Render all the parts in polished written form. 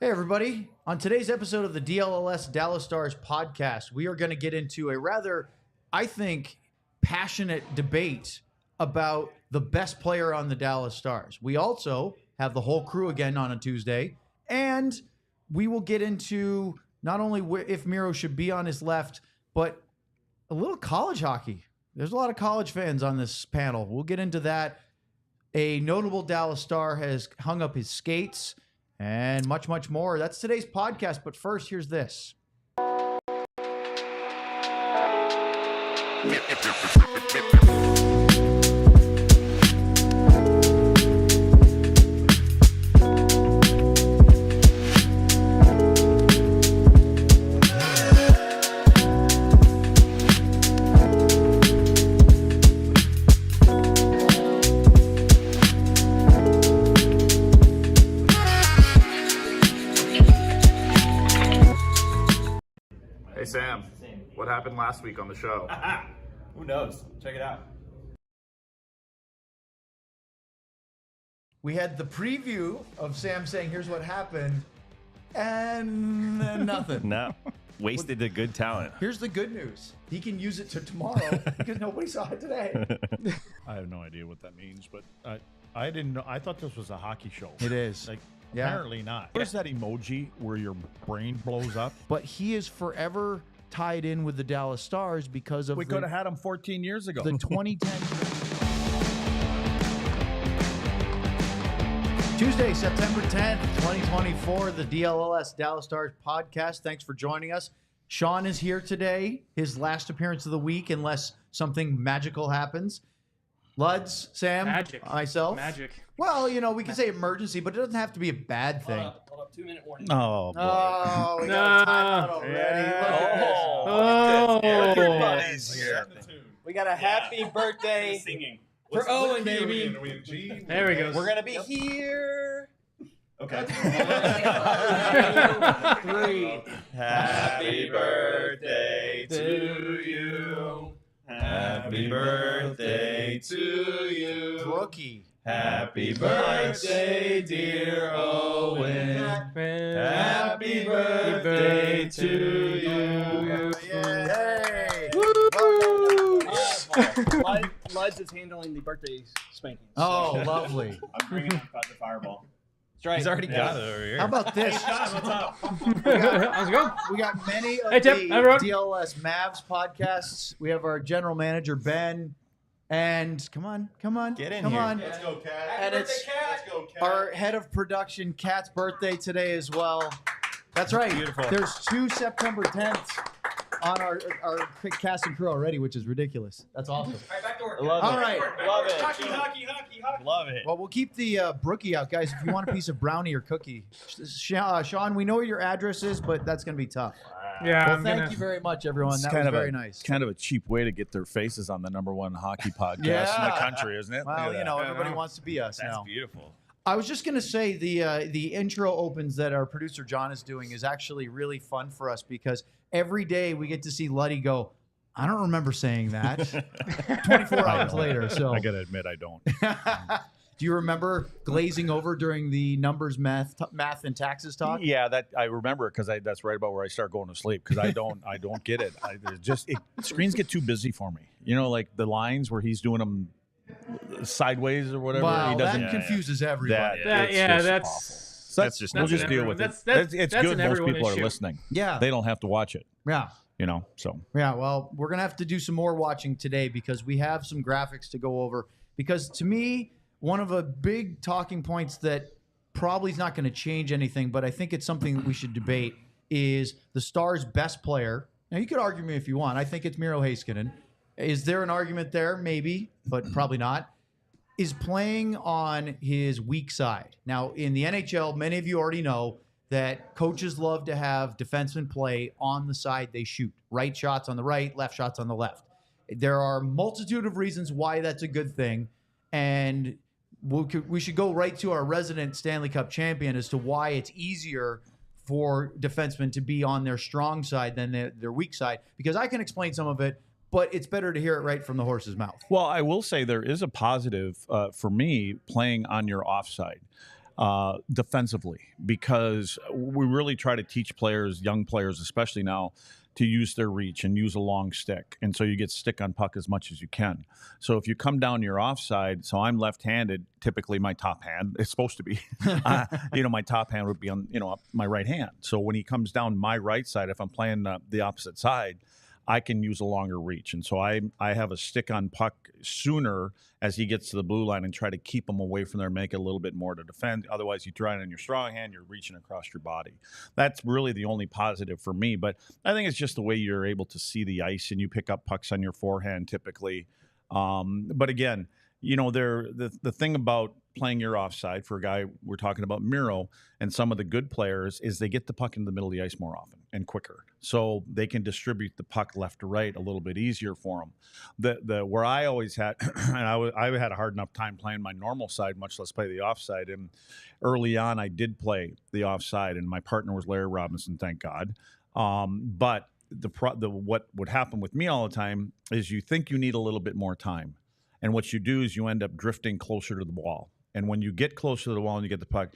Hey, everybody. On today's episode of the DLLS Dallas Stars Podcast, we are going to get into a rather, I think, passionate debate about the best player on the Dallas Stars. We also have the whole crew again on a Tuesday, and we will get into not only if Miro should be on his left, but a little college hockey. There's a lot of college fans on this panel. We'll get into that. A notable Dallas Star has hung up his skates, and much, much more. That's today's podcast. But first, here's this. Hey Sam, what happened last week on the show? Who knows? Check it out. We had the preview of Sam saying, here's what happened, and then nothing. No. Wasted a good talent. Here's the good news. He can use it to tomorrow because nobody saw it today. I have no idea what that means, but I didn't know. I thought this was a hockey show. It is. Like, Yeah. apparently not. Where's that emoji where your brain blows up? But he is forever tied in with the Dallas Stars because of We could have had him 14 years ago. the 2010 Tuesday, September 10th, 2024, the DLLS Dallas Stars Podcast. Thanks for joining us. Sean is here today, his last appearance of the week, unless something magical happens. Luds, Sam, Magic. myself. Magic. Well, you know, we can say emergency, but it doesn't have to be a bad thing. Hold up, 2-minute warning. Oh, boy. Oh, we got a timeout already. Yeah. Look at this. Everybody's here. We got a happy birthday Singing. for Owen, baby. There we go. We're gonna be here. Okay. 3. Happy birthday to you. Happy birthday to you. Brookie. Happy birthday, dear Owen. Happy birthday to you. Yay. Liz is handling the birthday spankings. Oh, lovely. I'm bringing the fireball. That's right. He's already got it over here. How about this? How's it going? We got many of Hey, Tim, the everyone. DLS Mavs podcasts. We have our general manager, Ben. And come on. Get in come here. on. Let's go, Cat. And it's our head of production, Kat's birthday today as well. That's right. Beautiful. There's 2 September 10th on our quick cast and crew already, which is ridiculous. That's awesome. All right, back to work. Love All it. right. Love it. Hockey. Love it. Well, we'll keep the brookie out, guys. If you want a piece of brownie or cookie, Sean, we know what your address is, but that's going to be tough. Yeah, Well, I'm thank gonna. you very much, everyone. It's That kind was of very a, nice. Kind of a cheap way to get their faces on the #1 hockey podcast in Yeah. the country, isn't it? Look Well, at you know, that. everybody wants to be us That's now. beautiful. I was just going to say the intro opens that our producer John is doing is actually really fun for us because every day we get to see Luddy go, I don't remember saying that. 24 I hours know. later. So I got to admit, I don't. do you remember glazing over during the numbers, math and taxes talk? Yeah, that I remember because that's right about where I start going to sleep because I don't get it. Screens get too busy for me. You know, like the lines where he's doing them sideways or whatever. Wow, he doesn't. that confuses everybody. It's Yeah, just that's- awful. So That's just we'll that's just an deal everyone- with it. that's- It's that's good. an Most everyone people are issue. listening. Yeah. They don't have to watch it. Yeah. You know, so Yeah, well, we're going to have to do some more watching today because we have some graphics to go over. Because to me, one of the big talking points that probably is not going to change anything, but I think it's something that we should debate, is the Stars' best player. Now, you could argue me if you want. I think it's Miro Heiskanen. Is there an argument there? Maybe, but probably not. Is playing on his weak side. Now, in the NHL, many of you already know that coaches love to have defensemen play on the side they shoot. Right shots on the right, left shots on the left. There are a multitude of reasons why that's a good thing. And we should go right to our resident Stanley Cup champion as to why it's easier for defensemen to be on their strong side than their weak side. Because I can explain some of it, but it's better to hear it right from the horse's mouth. Well, I will say there is a positive for me playing on your offside. defensively, because we really try to teach players, young players especially now, to use their reach and use a long stick. And so you get stick on puck as much as you can. So if you come down your offside, so I'm left-handed, typically my top hand, it's supposed to be, my top hand would be on, up my right hand. So when he comes down my right side, if I'm playing the opposite side, I can use a longer reach. And so I have a stick on puck sooner as he gets to the blue line and try to keep him away from there, make it a little bit more to defend. Otherwise, you try it in your strong hand, you're reaching across your body. That's really the only positive for me. But I think it's just the way you're able to see the ice and you pick up pucks on your forehand typically. But again, the thing about playing your offside for a guy, we're talking about Miro and some of the good players, is they get the puck in the middle of the ice more often and quicker. So they can distribute the puck left to right a little bit easier for them. Where I always had, and I had a hard enough time playing my normal side, much less play the offside. And early on, I did play the offside, and my partner was Larry Robinson, thank God. But what would happen with me all the time is you think you need a little bit more time. And what you do is you end up drifting closer to the wall. And when you get closer to the wall and you get the puck,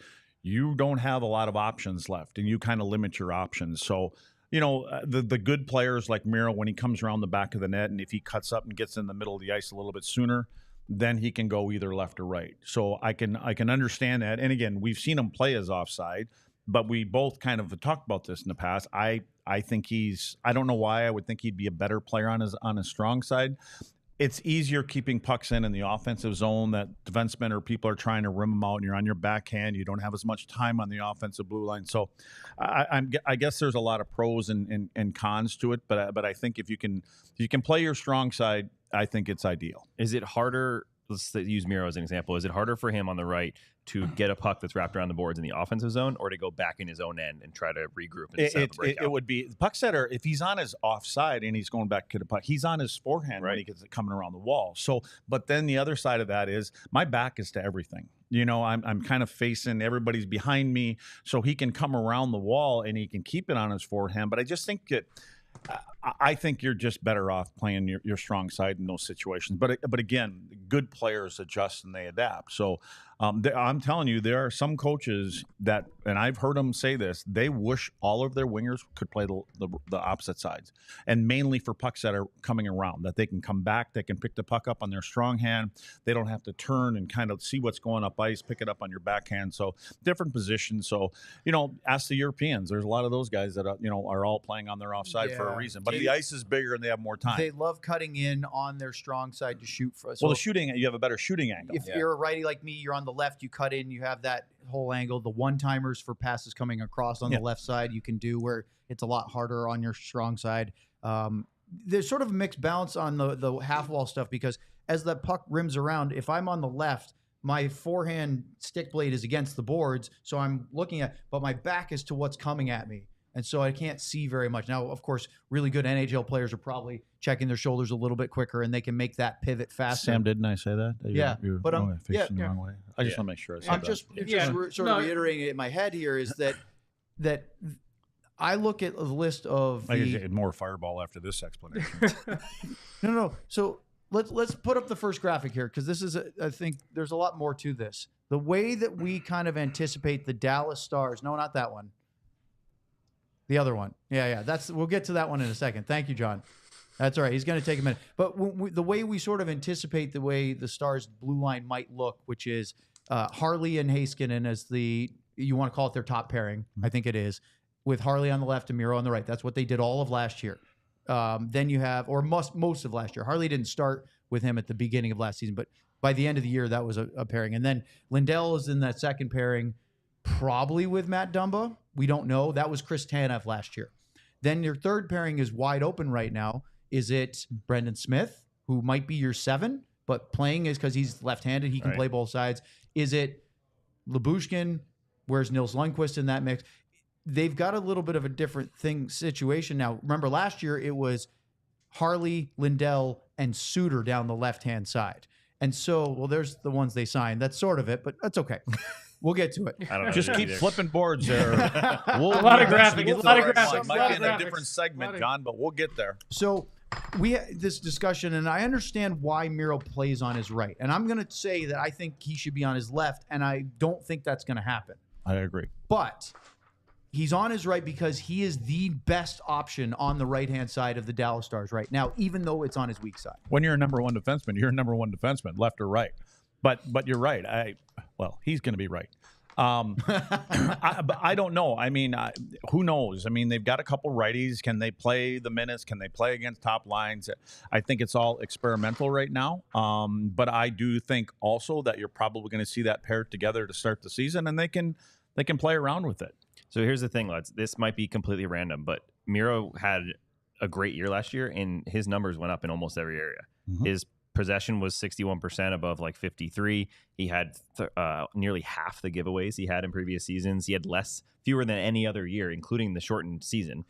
you don't have a lot of options left, and you kind of limit your options. So, the good players like Miro, when he comes around the back of the net, and if he cuts up and gets in the middle of the ice a little bit sooner, then he can go either left or right. So I can understand that. And again, we've seen him play as offside, but we both kind of talked about this in the past. I think I don't know why I would think he'd be a better player on his strong side. It's easier keeping pucks in the offensive zone that defensemen or people are trying to rim them out, and you're on your backhand. You don't have as much time on the offensive blue line. So I guess there's a lot of pros and cons to it, but I think if you can play your strong side, I think it's ideal. Is it harder? Let's use Miro as an example. Is it harder for him on the right to get a puck that's wrapped around the boards in the offensive zone, or to go back in his own end and try to regroup and set up a breakout? It would be puck setter. If he's on his offside and he's going back to the puck, he's on his forehand when he gets it coming around the wall. So, but then the other side of that is my back is to everything. I'm kind of facing, everybody's behind me, so he can come around the wall and he can keep it on his forehand. But I just think that I think you're just better off playing your strong side in those situations. But again, good players adjust and they adapt. So I'm telling you, there are some coaches that, and I've heard them say this, they wish all of their wingers could play the opposite sides, and mainly for pucks that are coming around, that they can come back, they can pick the puck up on their strong hand. They don't have to turn and kind of see what's going up ice, pick it up on your backhand. So different positions. So, ask the Europeans. There's a lot of those guys that are all playing on their offside for a reason. But the ice is bigger and they have more time. They love cutting in on their strong side to shoot. So well, the shooting, you have a better shooting angle. If you're a righty like me, you're on the left, you cut in, you have that whole angle. The one-timers for passes coming across on the left side you can do, where it's a lot harder on your strong side. There's sort of a mixed balance on the half-wall stuff, because as the puck rims around, if I'm on the left, my forehand stick blade is against the boards, so I'm looking at, but my back is to what's coming at me. And so I can't see very much. Now, of course, really good NHL players are probably checking their shoulders a little bit quicker, and they can make that pivot faster. Sam, didn't I say that? You're but I'm facing the wrong way. I just want to make sure I said I'm just sort of reiterating it in my head here is that I look at a list of I get more fireball after this explanation. No. So let's put up the first graphic here, because this is I think there's a lot more to this. The way that we kind of anticipate the Dallas Stars. No, not that one. The other one. Yeah. We'll get to that one in a second. Thank you, John. That's all right. He's going to take a minute. But the way we sort of anticipate the way the Stars' blue line might look, which is Harley and Heiskanen as you want to call it their top pairing. I think it is, with Harley on the left and Miro on the right. That's what they did all of last year. Then you have, or most of last year. Harley didn't start with him at the beginning of last season, but by the end of the year, that was a pairing. And then Lindell is in that second pairing, probably with Matt Dumba. We don't know. That was Chris Tanev last year. Then your third pairing is wide open right now. Is it Brendan Smith, who might be your 7, but playing is because he's left-handed. He can play both sides. Is it Lyubushkin? Where's Nils Lundqvist in that mix? They've got a little bit of a different situation now. Remember, last year it was Harley, Lindell, and Suter down the left-hand side. And so, there's the ones they signed. That's sort of it, but that's okay. We'll get to it. I don't know. Just keep flipping boards there. A lot of graphics. Might be in a different segment, John, but we'll get there. So we had this discussion, and I understand why Miro plays on his right. And I'm going to say that I think he should be on his left, and I don't think that's going to happen. I agree. But he's on his right because he is the best option on the right-hand side of the Dallas Stars right now, even though it's on his weak side. When you're a number one defenseman, you're a number one defenseman, left or right. But you're right. He's going to be right. I don't know. I mean, who knows? I mean, they've got a couple righties. Can they play the minutes? Can they play against top lines? I think it's all experimental right now. But I do think also that you're probably going to see that paired together to start the season, and they can play around with it. So here's the thing, lads. This might be completely random, but Miro had a great year last year, and his numbers went up in almost every area. Mm-hmm. His possession was 61% above like 53. He had nearly half the giveaways he had in previous seasons. He had fewer than any other year, including the shortened season.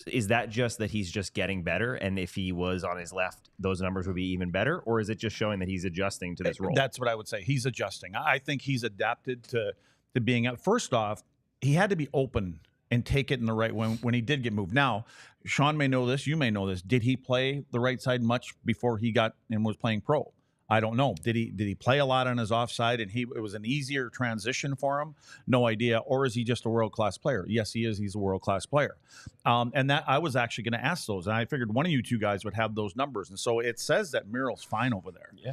Is that just that he's just getting better? And if he was on his left, those numbers would be even better? Or is it just showing that he's adjusting to this role? That's what I would say. He's adjusting. I think he's adapted to being – first off, he had to be open and take it in the right when he did get moved. Now, Sean may know this. You may know this. Did he play the right side much before he got and was playing pro? I don't know. Did he play a lot on his offside and it was an easier transition for him? No idea. Or is he just a world-class player? Yes, he is. He's a world-class player. And that I was actually going to ask those. And I figured one of you two guys would have those numbers. And so it says that Miro's fine over there. Yeah.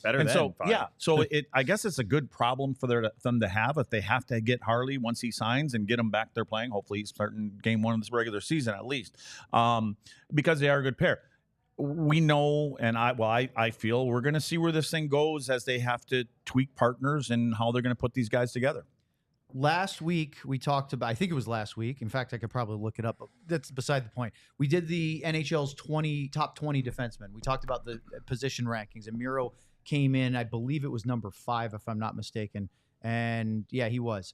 Better than fine. Yeah. So I guess it's a good problem for them to have if they have to get Harley once he signs and get him back there playing. Hopefully he's starting game one of this regular season at least, because they are a good pair. We know, and I feel we're going to see where this thing goes as they have to tweak partners and how they're going to put these guys together. Last week, we talked about, I think it was last week. In fact, I could probably look it up. But that's beside the point. We did the NHL's top 20 defensemen. We talked about the position rankings, and Miro came in, I believe it was number 5, if I'm not mistaken. And yeah, he was.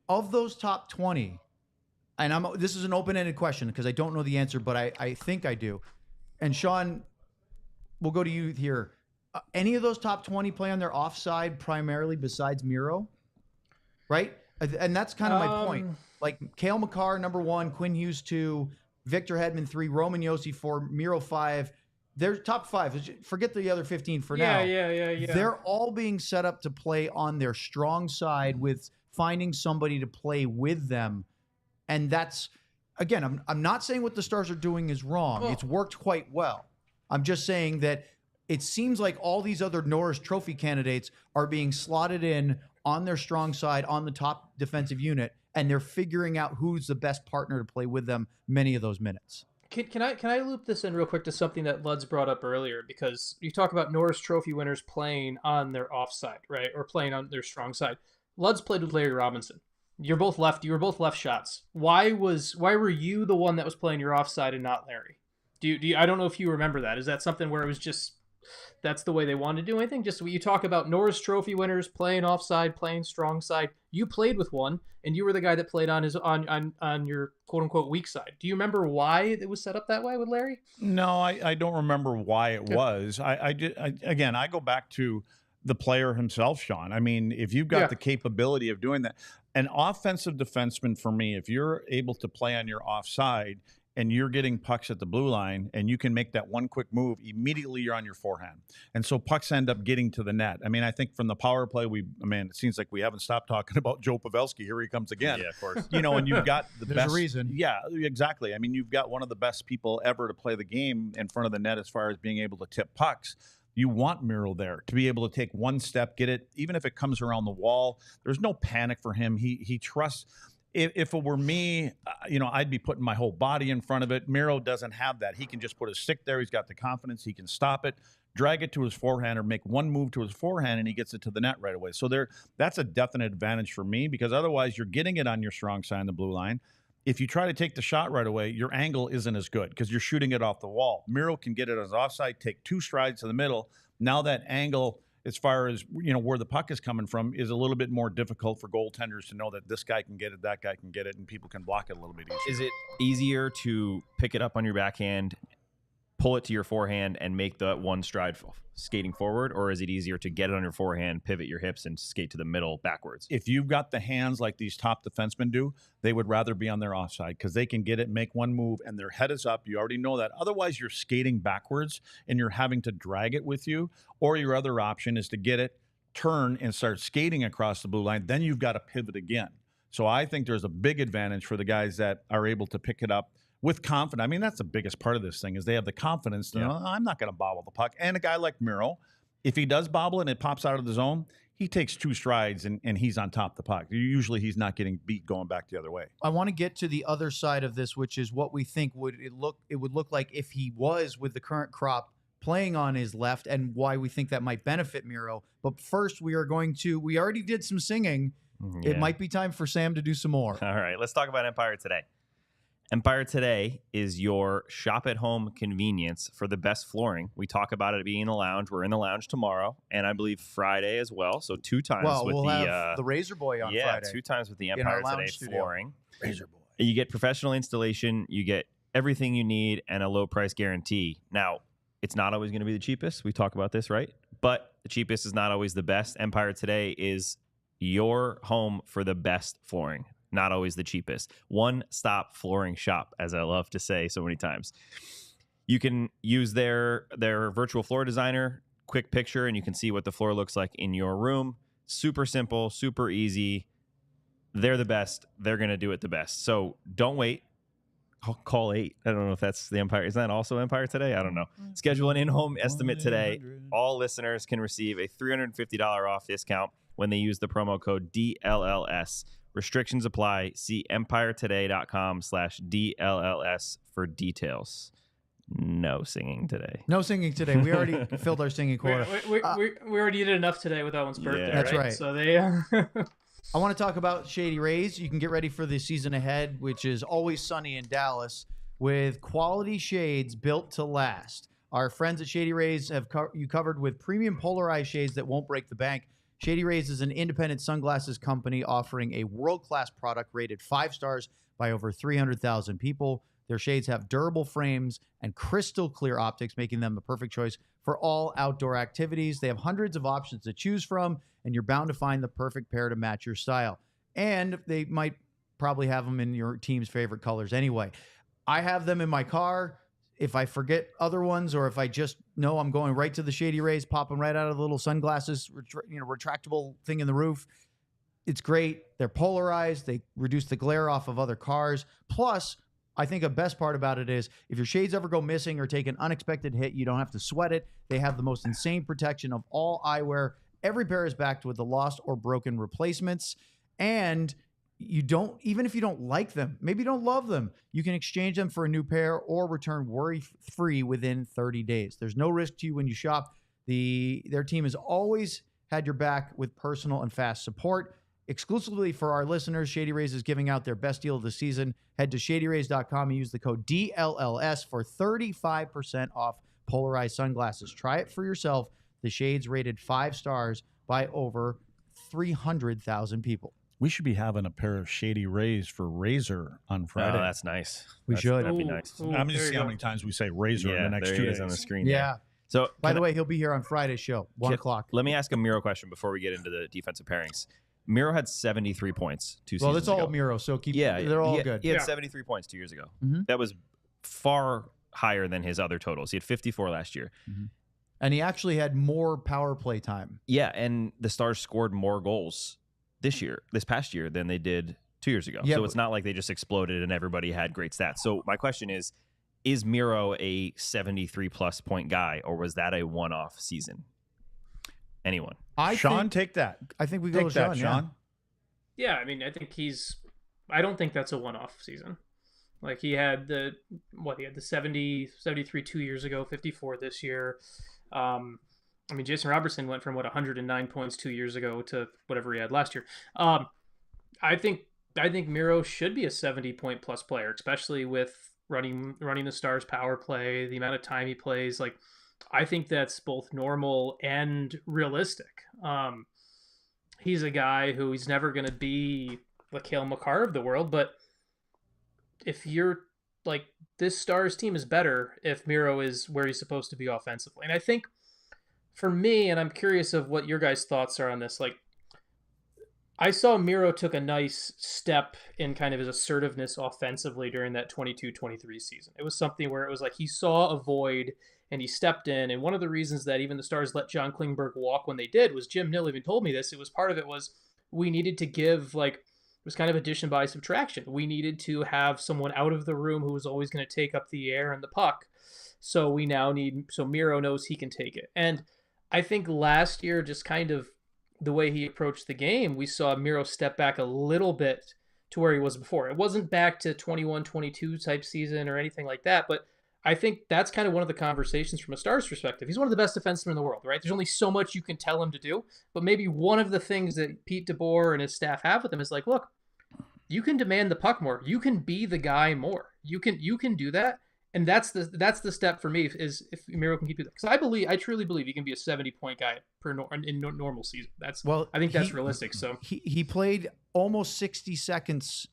Of those top 20, and this is an open-ended question because I don't know the answer, but I think I do. And Sean, we'll go to you here. Any of those top 20 play on their offside primarily besides Miro? Right? And that's kind of my point. Like Cale Makar, number 1, Quinn Hughes 2, Victor Hedman 3, Roman Josi 4, Miro 5. They're top 5. Forget the other 15 for now. Yeah. They're all being set up to play on their strong side with finding somebody to play with them. And that's... Again, I'm not saying what the Stars are doing is wrong. Well, it's worked quite well. I'm just saying that it seems like all these other Norris Trophy candidates are being slotted in on their strong side on the top defensive unit, and they're figuring out who's the best partner to play with them many of those minutes. Can I loop this in real quick to something that Luds brought up earlier? Because you talk about Norris Trophy winners playing on their offside, right, or playing on their strong side. Luds played with Larry Robinson. You're both left. You were both left shots. Why were you the one that was playing your offside and not Larry? Do you? I don't know if you remember that. Is that something where it was just that's the way they wanted to do anything? Just you talk about Norris Trophy winners playing offside, playing strong side. You played with one, and you were the guy that played on your quote unquote weak side. Do you remember why it was set up that way with Larry? No, I don't remember why it was. I go back to the player himself, Sean. I mean, if you've got the capability of doing that. An offensive defenseman, for me, if you're able to play on your offside and you're getting pucks at the blue line and you can make that one quick move, immediately you're on your forehand. And so pucks end up getting to the net. I mean, I think from the power play, it seems like we haven't stopped talking about Joe Pavelski. Here he comes again. Yeah, of course. And you've got the There's best. a reason. Yeah, exactly. I mean, you've got one of the best people ever to play the game in front of the net as far as being able to tip pucks. You want Miro there to be able to take one step, get it, even if it comes around the wall. There's no panic for him. He trusts. If it were me, I'd be putting my whole body in front of it. Miro doesn't have that. He can just put his stick there. He's got the confidence. He can stop it, drag it to his forehand, or make one move to his forehand, and he gets it to the net right away. So that's a definite advantage for me because otherwise you're getting it on your strong side on the blue line. If you try to take the shot right away, your angle isn't as good because you're shooting it off the wall. Miro can get it as offside, take 2 strides to the middle. Now that angle, as far as where the puck is coming from, is a little bit more difficult for goaltenders to know that this guy can get it, that guy can get it, and people can block it a little bit easier. Is it easier to pick it up on your backhand pull it to your forehand and make the one stride skating forward, or is it easier to get it on your forehand, pivot your hips, and skate to the middle backwards? If you've got the hands like these top defensemen do, they would rather be on their offside because they can get it, make one move, and their head is up. You already know that. Otherwise, you're skating backwards and you're having to drag it with you. Or your other option is to get it, turn, and start skating across the blue line. Then you've got to pivot again. So I think there's a big advantage for the guys that are able to pick it up with confidence. I mean, that's the biggest part of this thing is they have the confidence to know, I'm not going to bobble the puck. And a guy like Miro, if he does bobble and it pops out of the zone, he takes 2 strides and he's on top of the puck. Usually he's not getting beat going back the other way. I want to get to the other side of this, which is what we think would look like if he was with the current crop playing on his left and why we think that might benefit Miro. But first we already did some singing. Yeah. It might be time for Sam to do some more. All right, let's talk about Empire Today. Empire Today is your shop-at-home convenience for the best flooring. We talk about it being in the lounge. We're in the lounge tomorrow, and I believe Friday as well. So 2 times with we'll the have the Razor Boy on Friday. 2 times with the our Empire lounge Today studio. flooring. Razor Boy. You get professional installation. You get everything you need and a low price guarantee. Now, it's not always going to be the cheapest. We talk about this, right? But the cheapest is not always the best. Empire Today is your home for the best flooring. Not always the cheapest. One-stop flooring shop, as I love to say so many times. You can use their virtual floor designer, quick picture, and you can see what the floor looks like in your room. Super simple, super easy. They're the best. They're going to do it the best. So don't wait. Call 8. I don't know if that's the Empire. Is that also Empire Today? I don't know. Schedule an in-home estimate today. All listeners can receive a $350 off discount when they use the promo code DLLS. Restrictions apply. See empiretoday.com/DLLS for details. No singing today. No singing today. We already filled our singing quota. We already did enough today with Owen's birthday. That's right. So they. I want to talk about Shady Rays. You can get ready for the season ahead, which is always sunny in Dallas, with quality shades built to last. Our friends at Shady Rays have you covered with premium polarized shades that won't break the bank. Shady Rays is an independent sunglasses company offering a world-class product rated 5 stars by over 300,000 people. Their shades have durable frames and crystal clear optics, making them the perfect choice for all outdoor activities. They have hundreds of options to choose from, and you're bound to find the perfect pair to match your style. And they might probably have them in your team's favorite colors anyway. I have them in my car. If I forget other ones, or if I just know I'm going right to the Shady Rays, pop them right out of the little sunglasses, retractable thing in the roof. It's great. They're polarized. They reduce the glare off of other cars. Plus, I think a best part about it is if your shades ever go missing or take an unexpected hit, you don't have to sweat it. They have the most insane protection of all eyewear. Every pair is backed with the lost or broken replacements. And you don't, even if you don't like them, maybe you don't love them, you can exchange them for a new pair or return worry-free within 30 days. There's no risk to you when you shop. Their team has always had your back with personal and fast support. Exclusively for our listeners, Shady Rays is giving out their best deal of the season. Head to shadyrays.com and use the code DLLS for 35% off polarized sunglasses. Try it for yourself. The shades rated 5 stars by over 300,000 people. We should be having a pair of Shady Rays for Razor on Friday. Oh, that's nice. Should. That'd be nice. I'm just seeing how many times we say Razor in the next there 2 he days. is on the screen. Yeah. There. So, By the way, he'll be here on Friday's show, 1 o'clock. Let me ask a Miro question before we get into the defensive pairings. Miro had 73 points 2 seasons Well, it's all ago. Miro, so they're all good. He had 73 points 2 years ago. Mm-hmm. That was far higher than his other totals. He had 54 last year. Mm-hmm. And he actually had more power play time. Yeah, and the Stars scored more goals this past year, than they did 2 years ago. Yeah, so it's not like they just exploded and everybody had great stats. So my question is Miro a 73-plus point guy, or was that a one-off season? Anyone? Take that. I think we go Take with that, Sean. Yeah, I mean, I don't think that's a one-off season. Like he had the 73 2 years ago, 54 this year. I mean, Jason Robertson went from 109 points 2 years ago to whatever he had last year. I think Miro should be a 70-point plus player, especially with running the Stars power play, the amount of time he plays. Like, I think that's both normal and realistic. He's a guy who he's never going to be the Cale Makar of the world, but if you're like this Stars team is better if Miro is where he's supposed to be offensively. And I think for me, and I'm curious of what your guys' thoughts are on this, like I saw Miro took a nice step in kind of his assertiveness offensively during that 22-23 season. It was something where it was like he saw a void and he stepped in. And one of the reasons that even the Stars let John Klingberg walk when they did was Jim Nill even told me this. It was part of it was we needed to give, like, it was kind of addition by subtraction. We needed to have someone out of the room who was always going to take up the air and the puck. So we now need, so Miro knows he can take it. And I think last year, just kind of the way he approached the game, we saw Miro step back a little bit to where he was before. It wasn't back to 21-22 type season or anything like that, but I think that's kind of one of the conversations from a Stars perspective. He's one of the best defensemen in the world, right? There's only so much you can tell him to do, but maybe one of the things that Pete DeBoer and his staff have with him is like, look, you can demand the puck more. You can be the guy more. You can do that. And that's the step for me is if Miro can keep it. Because I truly believe he can be a 70-point guy in normal season. I think that's realistic. So he played almost 60 seconds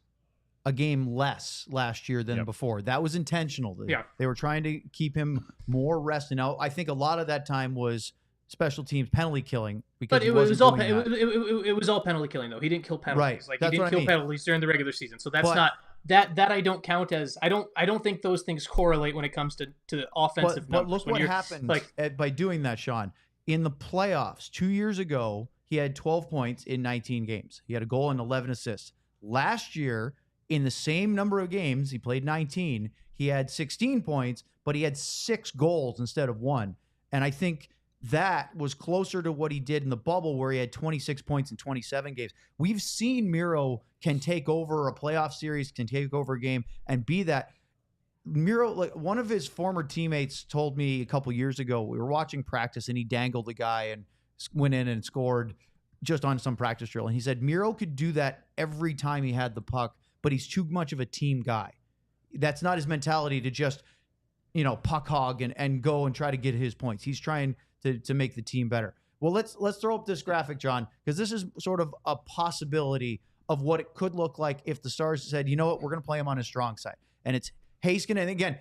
a game less last year than before. That was intentional. They were trying to keep him more rested. Now I think a lot of that time was special teams penalty killing because it was all penalty killing though. He didn't kill penalties. Right. Like he didn't kill penalties during the regular season. So that's not. That I don't count as I don't think those things correlate when it comes to offensive numbers. But look what happened by doing that, Sean. In the playoffs 2 years ago, he had 12 points in 19 games. He had a goal and 11 assists. Last year, in the same number of games, he played 19. He had 16 points, but he had 6 goals instead of 1. And I think that was closer to what he did in the bubble where he had 26 points in 27 games. We've seen Miro can take over a playoff series, can take over a game and be that. Miro, like one of his former teammates told me a couple years ago, we were watching practice and he dangled the guy and went in and scored just on some practice drill. And he said Miro could do that every time he had the puck, but he's too much of a team guy. That's not his mentality to just, puck hog and go and try to get his points. He's trying to make the team better. Well, let's throw up this graphic, John, because this is sort of a possibility of what it could look like if the Stars said, you know what, we're going to play him on his strong side. And it's Heiskanen. And again,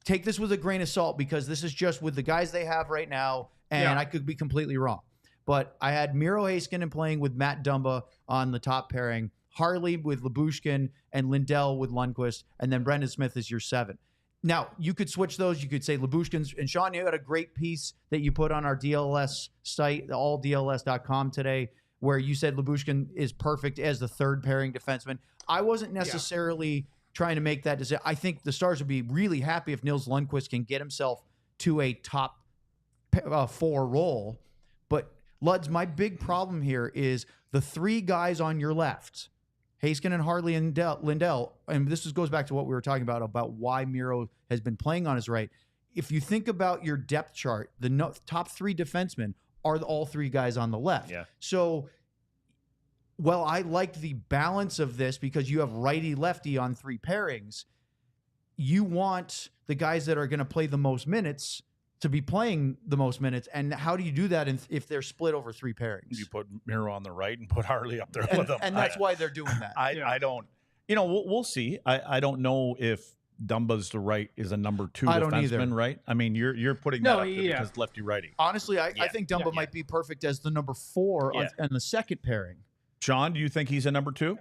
take this with a grain of salt because this is just with the guys they have right now, and I could be completely wrong. But I had Miro Heiskanen playing with Matt Dumba on the top pairing, Harley with Lyubushkin, and Lindell with Lundqvist, and then Brendan Smith is your 7. Now, you could switch those. You could say Lyubushkin's. And Sean, you had a great piece that you put on our DLLS site, alldls.com today, where you said Lyubushkin is perfect as the third pairing defenseman. I wasn't necessarily trying to make that decision. I think the Stars would be really happy if Nils Lundqvist can get himself to a top 4 role. But, Luds, my big problem here is the 3 guys on your left, Heiskanen, Harley, and Lindell, and this goes back to what we were talking about why Miro has been playing on his right. If you think about your depth chart, the top 3 defensemen are all 3 guys on the left. Yeah. So, well, I like the balance of this because you have righty-lefty on 3 pairings. You want the guys that are going to play the most minutes to be playing the most minutes. And how do you do that if they're split over 3 pairings? You put Miro on the right and put Harley up there with them. And that's why they're doing that. I don't, we'll see. I don't know if Dumba's the right is a number 2 defenseman, right? I mean, you're putting that up there because lefty-righty. Honestly, I think Dumba might be perfect as the number 4 on the second pairing. Sean, do you think he's a number 2?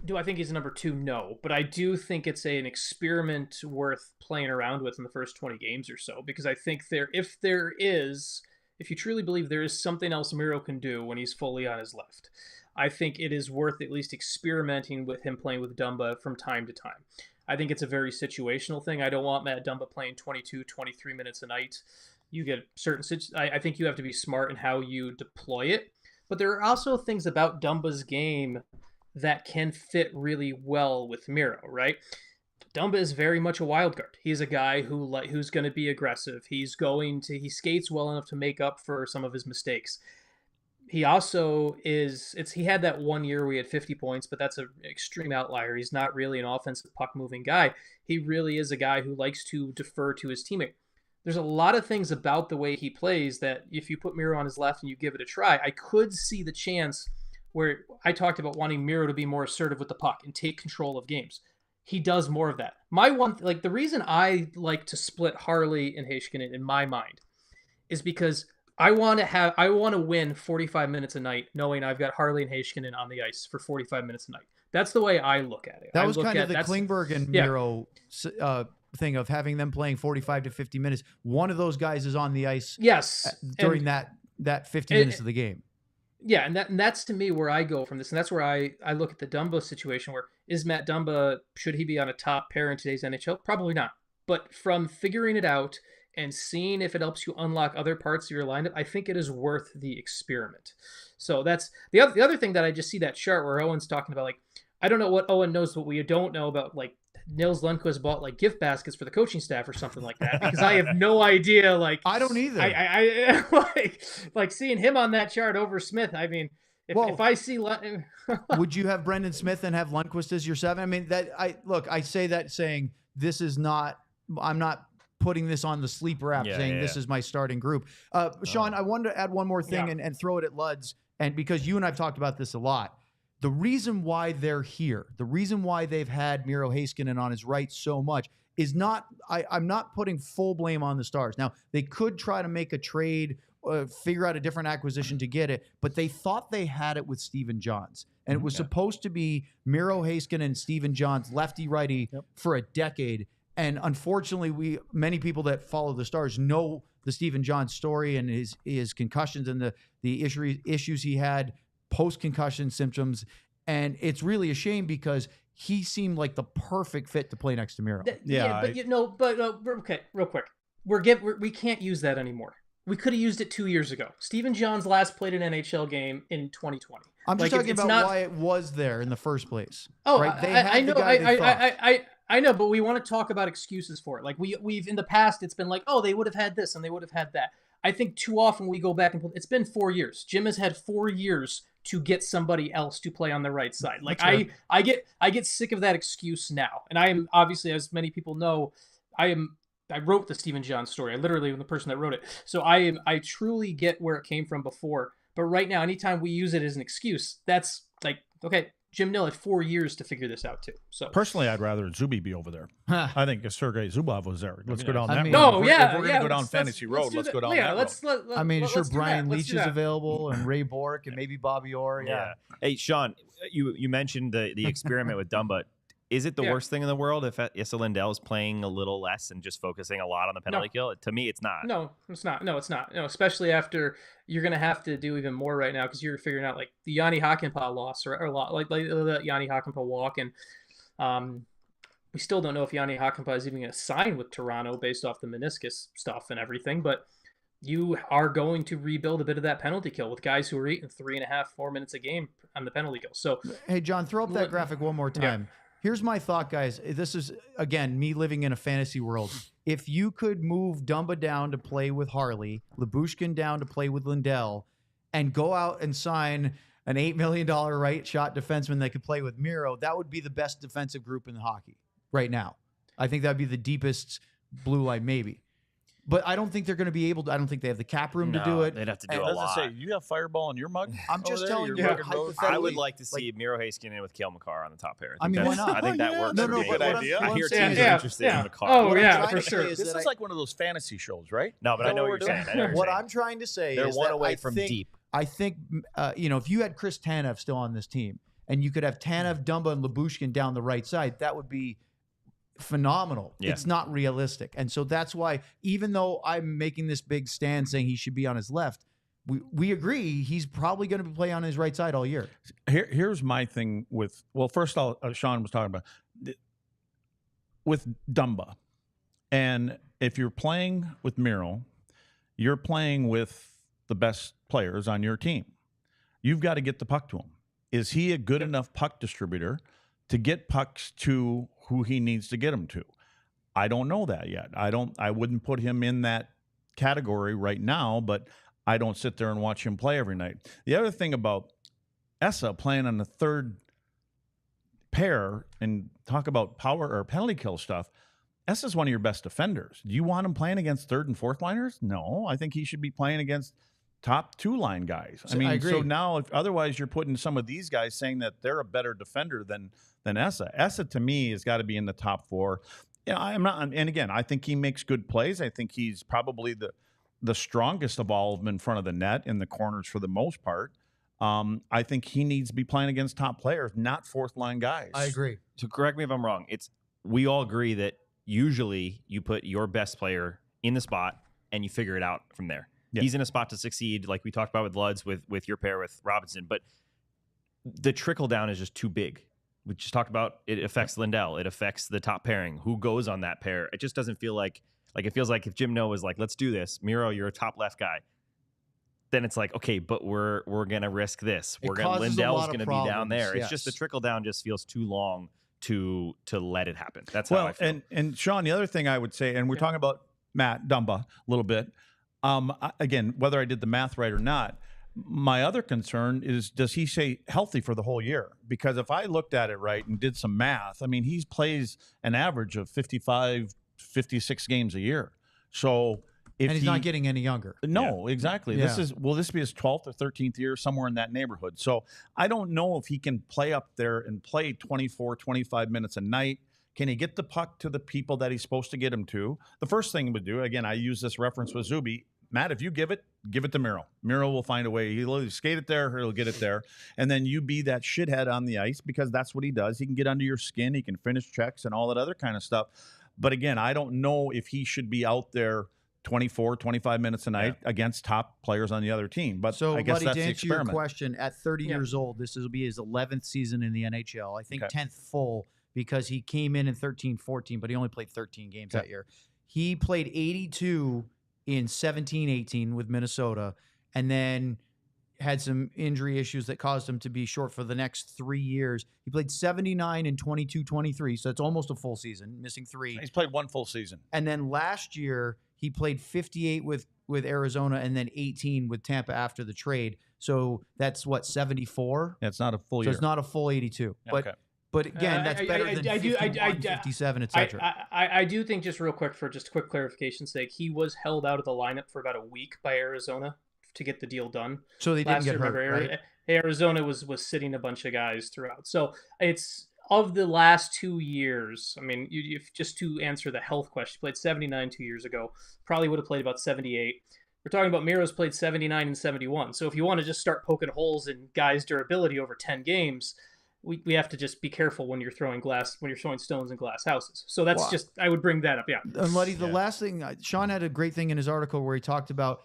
Do I think he's a number 2? No, but I do think it's an experiment worth playing around with in the first 20 games or so, because I think if you truly believe there is something else Miro can do when he's fully on his left, I think it is worth at least experimenting with him playing with Dumba from time to time. I think it's a very situational thing. I don't want Matt Dumba playing 22, 23 minutes a night. You get I think you have to be smart in how you deploy it, but there are also things about Dumba's game that can fit really well with Miro, right? Dumba is very much a wild card. He's a guy who's going to be aggressive. He skates well enough to make up for some of his mistakes. He also he had that 1 year where he had 50 points, but that's an extreme outlier. He's not really an offensive puck-moving guy. He really is a guy who likes to defer to his teammate. There's a lot of things about the way he plays that if you put Miro on his left and you give it a try, I could see the chance where I talked about wanting Miro to be more assertive with the puck and take control of games. he does more of that. The reason I like to split Harley and Heiskanen in my mind is because I want to win 45 minutes a night knowing I've got Harley and Heiskanen on the ice for 45 minutes a night. That's the way I look at it. That was kind of the Klingberg and Yeah. Miro thing of having them playing 45 to 50 minutes. One of those guys is on the ice Yes. during that 50 minutes of the game. Yeah, and that's to me where I go from this, and that's where I look at the Dumba situation. Where is Matt Dumba? Should he be on a top pair in today's NHL? Probably not. But from figuring it out and seeing if it helps you unlock other parts of your lineup, I think it is worth the experiment. So that's the other thing that I just see that chart where Owen's talking about. Like, I don't know what Owen knows, but we don't know about like Nils Lundqvist bought like gift baskets for the coaching staff or something like that, because I have no idea. Like, I don't either. I like seeing him on that chart over Smith. I mean, if I see would you have Brendan Smith and have Lundqvist as your 7? I mean, I say that saying this is not. I'm not putting this on the sleeper app saying this is my starting group. Sean, I wanted to add one more thing and throw it at Luds, and because you and I've talked about this a lot. The reason why they're here, the reason why they've had Miro Heiskanen on his right so much is not, I'm not putting full blame on the Stars. Now, they could try to make a trade, figure out a different acquisition to get it, but they thought they had it with Stephen Johns. And it was supposed to be Miro Heiskanen and Stephen Johns, lefty-righty, for a decade. And unfortunately, many people that follow the Stars know the Stephen Johns story and his concussions and the issues he had, post-concussion symptoms, and it's really a shame because he seemed like the perfect fit to play next to Miro. Okay, real quick, we can't use that anymore. We could have used it 2 years ago. Stephen Johns last played an NHL game in 2020. I'm just talking about why it was there in the first place. Oh, right? I know. I know, but we want to talk about excuses for it. Like we've in the past, it's been like, oh, they would have had this and they would have had that. I think too often we go back and it's been 4 years. Jim has had 4 years to get somebody else to play on the right side. Like I get sick of that excuse now. And I am obviously, as many people know, I wrote the Stephen Johns story. I literally am the person that wrote it. So I truly get where it came from before. But right now, anytime we use it as an excuse, that's like, okay, Jim Nill had 4 years to figure this out too. So personally, I'd rather Zuby be over there. I think if Sergei Zubov was there, let's go down that road. No, if we're gonna go down fantasy road, let's go down that road. I mean, sure, Brian Leach is available, and Ray Bork, and maybe Bobby Orr. Yeah. Hey, Sean, you mentioned the experiment with Dumba. Is it the worst thing in the world if Issa Lindell is playing a little less and just focusing a lot on the penalty kill? To me, it's not. No, it's not. No, it's not. No, especially after you're going to have to do even more right now because you're figuring out like the Yanni Hakanpää loss or like the Yanni Hakanpää walk. And we still don't know if Yanni Hakanpää is even going to sign with Toronto based off the meniscus stuff and everything. But you are going to rebuild a bit of that penalty kill with guys who are eating 3.5, 4 minutes a game on the penalty kill. So, hey, John, throw up that graphic one more time. Yeah. Here's my thought, guys. This is, again, me living in a fantasy world. If you could move Dumba down to play with Harley, Lyubushkin down to play with Lindell, and go out and sign an $8 million right shot defenseman that could play with Miro, that would be the best defensive group in the hockey right now. I think that would be the deepest blue line, maybe. But I don't think they're going to be able to. I don't think they have the cap room to do it. They'd have to do a lot. Say, you have Fireball in your mug? I'm just telling you. I would like to see Miro Heiskanen with Cale Makar on the top pair. I mean, why not? I think that works. No, good idea. I hear teams are interested in Makar. Oh, yeah, for sure. This is like one of those fantasy shows, right? No, but I know what you're saying. What I'm trying to say is they're one away from deep. I think, if you had Chris Tanev still on this team, and you could have Tanev, Dumba, and Lyubushkin down the right side, that would be phenomenal. Yeah. It's not realistic. And so that's why, even though I'm making this big stand saying he should be on his left, we agree he's probably going to play on his right side all year. Here's my thing with, first all, Sean was talking about with Dumba. And if you're playing with Miro, you're playing with the best players on your team. You've got to get the puck to him. Is he a good enough puck distributor to get pucks to who he needs to get them to? I don't know that yet. I wouldn't put him in that category right now, but I don't sit there and watch him play every night. The other thing about Essa playing on the third pair and talk about power or penalty kill stuff, Essa's one of your best defenders. Do you want him playing against third and fourth liners? No, I think he should be playing against top two line guys. I So, mean, I agree. so now otherwise you're putting some of these guys saying that they're a better defender than Essa. Essa to me has got to be in the top four. Yeah, I'm not. And again, I think he makes good plays. I think he's probably the strongest of all of them in front of the net in the corners for the most part. I think he needs to be playing against top players, not fourth line guys. I agree. So correct me if I'm wrong. We all agree that usually you put your best player in the spot and you figure it out from there. Yeah. He's in a spot to succeed, like we talked about with Luds, with your pair with Robinson. But the trickle down is just too big. We just talked about it affects Lindell. It affects the top pairing. Who goes on that pair? It just doesn't feel like it feels like if Jim Noe was like, let's do this. Miro, you're a top left guy. Then it's like, okay, but we're gonna risk this. Lindell's gonna be down there. Yes. It's just the trickle down just feels too long to let it happen. That's how I feel. And Sean, the other thing I would say, and we're talking about Matt Dumba a little bit. Again, whether I did the math right or not, my other concern is, does he stay healthy for the whole year? Because if I looked at it right and did some math, I mean, he plays an average of 55, 56 games a year. So if And he's not getting any younger. No, exactly. Yeah. Will this be his 12th or 13th year, somewhere in that neighborhood? So I don't know if he can play up there and play 24, 25 minutes a night. Can he get the puck to the people that he's supposed to get him to? The first thing he would do, again, I use this reference with Zuby. Matt, if you give it to Miro. Miro will find a way. He'll either skate it there or he'll get it there. And then you be that shithead on the ice, because that's what he does. He can get under your skin. He can finish checks and all that other kind of stuff. But again, I don't know if he should be out there 24, 25 minutes a night against top players on the other team. But So, I guess Buddy, that's to the answer your experiment. question, at 30 years old, this will be his 11th season in the NHL. I think Okay. 10th full, because he came in 13-14, but he only played 13 games that year. He played 82 in 17-18 with Minnesota, and then had some injury issues that caused him to be short for the next 3 years. He played 79 in 22-23, so it's almost a full season, missing 3. He's played one full season. And then last year, he played 58 with Arizona and then 18 with Tampa after the trade. So that's what, 74? Yeah, it's not a full So year. it's not a full 82. But again, that's better than 51, 57, etc. I do think, just real quick, for just quick clarification's sake, he was held out of the lineup for about a week by Arizona to get the deal done. So they didn't Last get year, hurt, remember, right? Arizona was sitting a bunch of guys throughout. So it's, of the last 2 years, I mean, just to answer the health question, he played 79 2 years ago, probably would have played about 78. We're talking about Miro's played 79 and 71. So if you want to just start poking holes in guys' durability over 10 games, we have to just be careful when you're throwing stones in glass houses. So that's I would bring that up. Yeah. And Luddy, the last thing, Sean had a great thing in his article where he talked about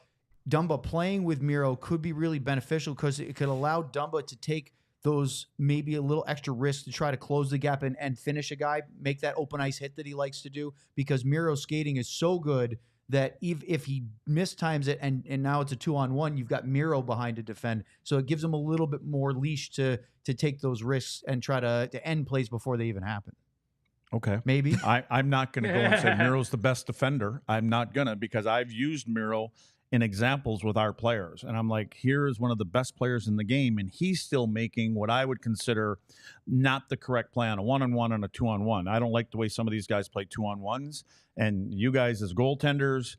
Dumba playing with Miro could be really beneficial, because it could allow Dumba to take those maybe a little extra risk to try to close the gap and finish a guy, make that open ice hit that he likes to do, because Miro's skating is so good that if he mistimes it and now it's a 2-on-1, you've got Miro behind to defend. So it gives him a little bit more leash to take those risks and try to end plays before they even happen. Okay. Maybe. I'm not going to go and say Miro's the best defender. I'm not going to, because I've used Miro in examples with our players. And I'm like, here is one of the best players in the game, and he's still making what I would consider not the correct play on a 1-on-1 and a 2-on-1. I don't like the way some of these guys play 2-on-1s. And you guys as goaltenders,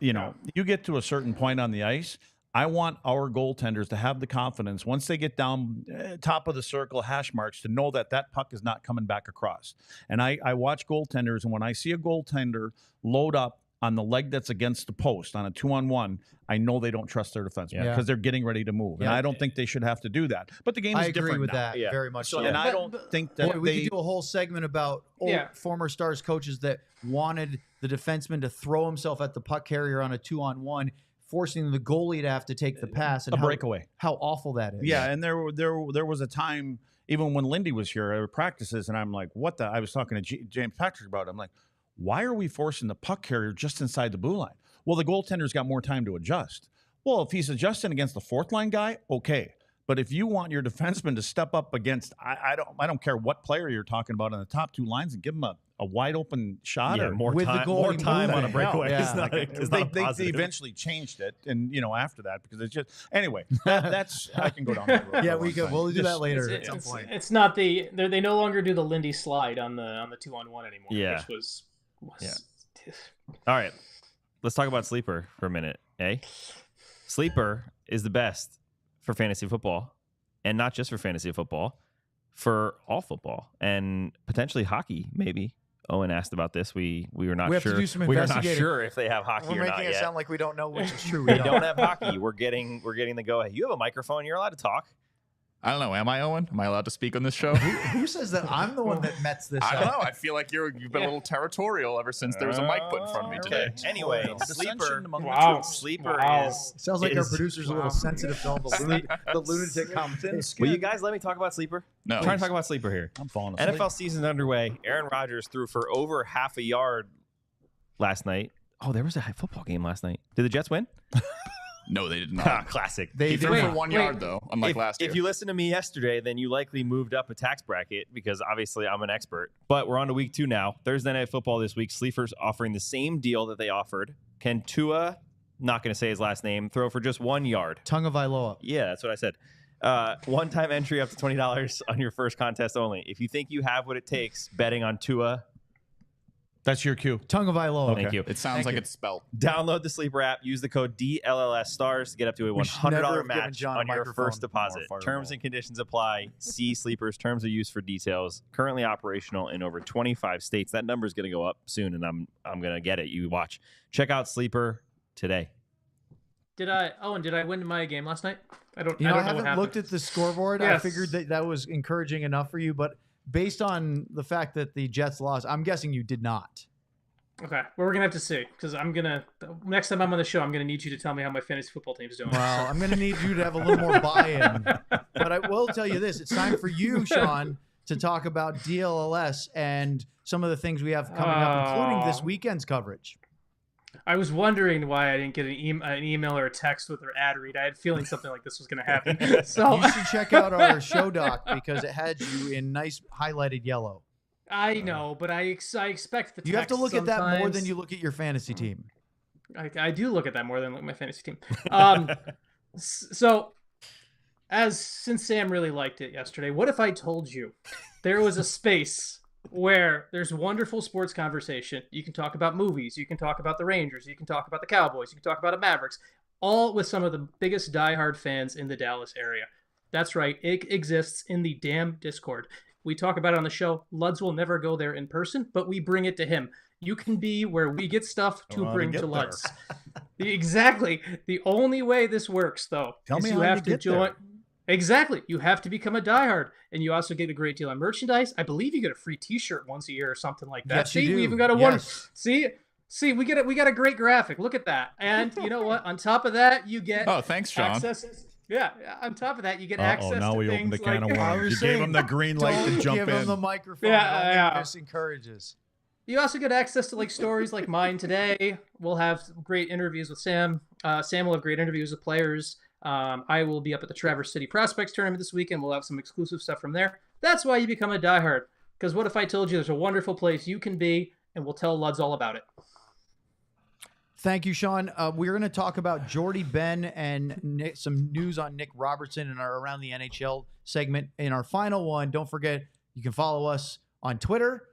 you get to a certain point on the ice. I want our goaltenders to have the confidence, once they get down top of the circle, hash marks, to know that puck is not coming back across. And I watch goaltenders, and when I see a goaltender load up on the leg that's against the post on a 2-on-1, I know they don't trust their defenseman because they're getting ready to move. And I don't think they should have to do that. But the game is different I agree with now. that very much. So. And I don't think that we could do a whole segment about former Stars coaches that wanted the defenseman to throw himself at the puck carrier on a 2-on-1, forcing the goalie to have to take the pass, and breakaway. How awful that is. Yeah, and there was a time, even when Lindy was here at practices, and I'm like, what the? I was talking to James Patrick about it. I'm like, why are we forcing the puck carrier just inside the blue line? Well, the goaltender's got more time to adjust. Well, if he's adjusting against the fourth line guy, okay. But if you want your defenseman to step up against, I don't care what player you're talking about in the top two lines, and give him a wide open shot, or more time on a breakaway. They eventually changed it, and after that, because it's just anyway. That's I can go down the road. Yeah, we could. We'll do that later at some point. It's not they no longer do the Lindy slide on the 2-on-1 anymore. Yeah. Which was All right, let's talk about sleeper for a minute, eh? Sleeper is the best for fantasy football, and not just for fantasy football, for all football and potentially hockey. Maybe Owen asked about this. We were not We have sure. to do some we are not investigating. sure if they have hockey We're or not making it yet. sound like we don't know which is true. They don't have hockey. We're getting the go ahead. You have a microphone. You're allowed to talk. I don't know. Am I Owen? Am I allowed to speak on this show? Who says that I'm the one that mets this I up? don't know. I feel like you've been a little territorial ever since there was a mic put in front of me today. Anyway, Dissension Sleeper. among the Wow. troops. Sleeper Wow. is. Sounds like our is- producer's a little sensitive to all the lunatic comments. Will you guys let me talk about Sleeper? No. I'm trying to talk about Sleeper here. I'm falling asleep. NFL season's underway. Aaron Rodgers threw for over half a yard last night. Oh, there was a football game last night. Did the Jets win? No, they did Ah, not. classic. He threw Wait, for 1 yard, though, unlike last year. If you listen to me yesterday, then you likely moved up a tax bracket because obviously I'm an expert. But we're on to week 2 now. Thursday Night Football this week. Sleeper's offering the same deal that they offered. Can Tua, not going to say his last name, throw for just 1 yard? Tongue of Iloa. Yeah, that's what I said. One-time entry up to $20 on your first contest only. If you think you have what it takes betting on Tua, That's your cue. Tongue of Iloa. thank you. It sounds like it's spelled. Download the Sleeper app. Use the code DLLS Stars to get up to a We should never $100 have given match John a on your microphone. first deposit. More Terms fireball. and conditions apply. See Sleeper's terms of use for details. Currently operational in over 25 states. That number is going to go up soon, and I'm going to get it. You watch. Check out Sleeper today. Did I win my game last night? I don't You know, know I what haven't happened. looked at the scoreboard. I Yes. figured that was encouraging enough for you, but based on the fact that the Jets lost, I'm guessing you did not. Okay, well, we're gonna have to see because next time I'm on the show, I'm gonna need you to tell me how my fantasy football team's doing. Well, I'm going to need you to have a little more buy-in. But I will tell you this. It's time for you, Sean, to talk about DLLS and some of the things we have coming up, including this weekend's coverage. I was wondering why I didn't get an email or a text with their ad read. I had a feeling something like this was gonna happen. So You should check out our show doc because it had you in nice highlighted yellow. I know, but I expect the. You have to text look at that more sometimes. than you look at your fantasy team. I do look at that more than my fantasy team. So, since Sam really liked it yesterday, what if I told you there was a space where there's wonderful sports conversation? You can talk about movies, you can talk about the Rangers, you can talk about the Cowboys, you can talk about the Mavericks, all with some of the biggest diehard fans in the Dallas area. That's right, it exists in the damn Discord. We talk about it on the show. Luds will never go there in person, but we bring it to him. You can be where we get stuff to bring to Luds. Exactly. The only way this works, though, Tell is me you how have you to get join. there. Exactly. You have to become a diehard, and you also get a great deal on merchandise. I believe you get a free T-shirt once a year or something like that. Yes, you See, do. we even got a Yes. See, we got a great graphic. Look at that. And you know what? On top of that, you get Oh, thanks, Sean. access. Yeah. On top of that, you get access. Now to we things opened the can like, of I worms. was You gave saying, him the green light Don't to jump give him in. the microphone. Yeah, It only yeah. just encourages. You also get access to like stories like mine today. We'll have great interviews with Sam. Sam will have great interviews with players. I will be up at the Traverse City Prospects Tournament this weekend. We'll have some exclusive stuff from there. That's why you become a diehard. Because what if I told you there's a wonderful place you can be, and we'll tell Luds all about it. Thank you, Sean. We're going to talk about Jordie Benn and some news on Nick Robertson in our Around the NHL segment. In our final one, don't forget, you can follow us on Twitter.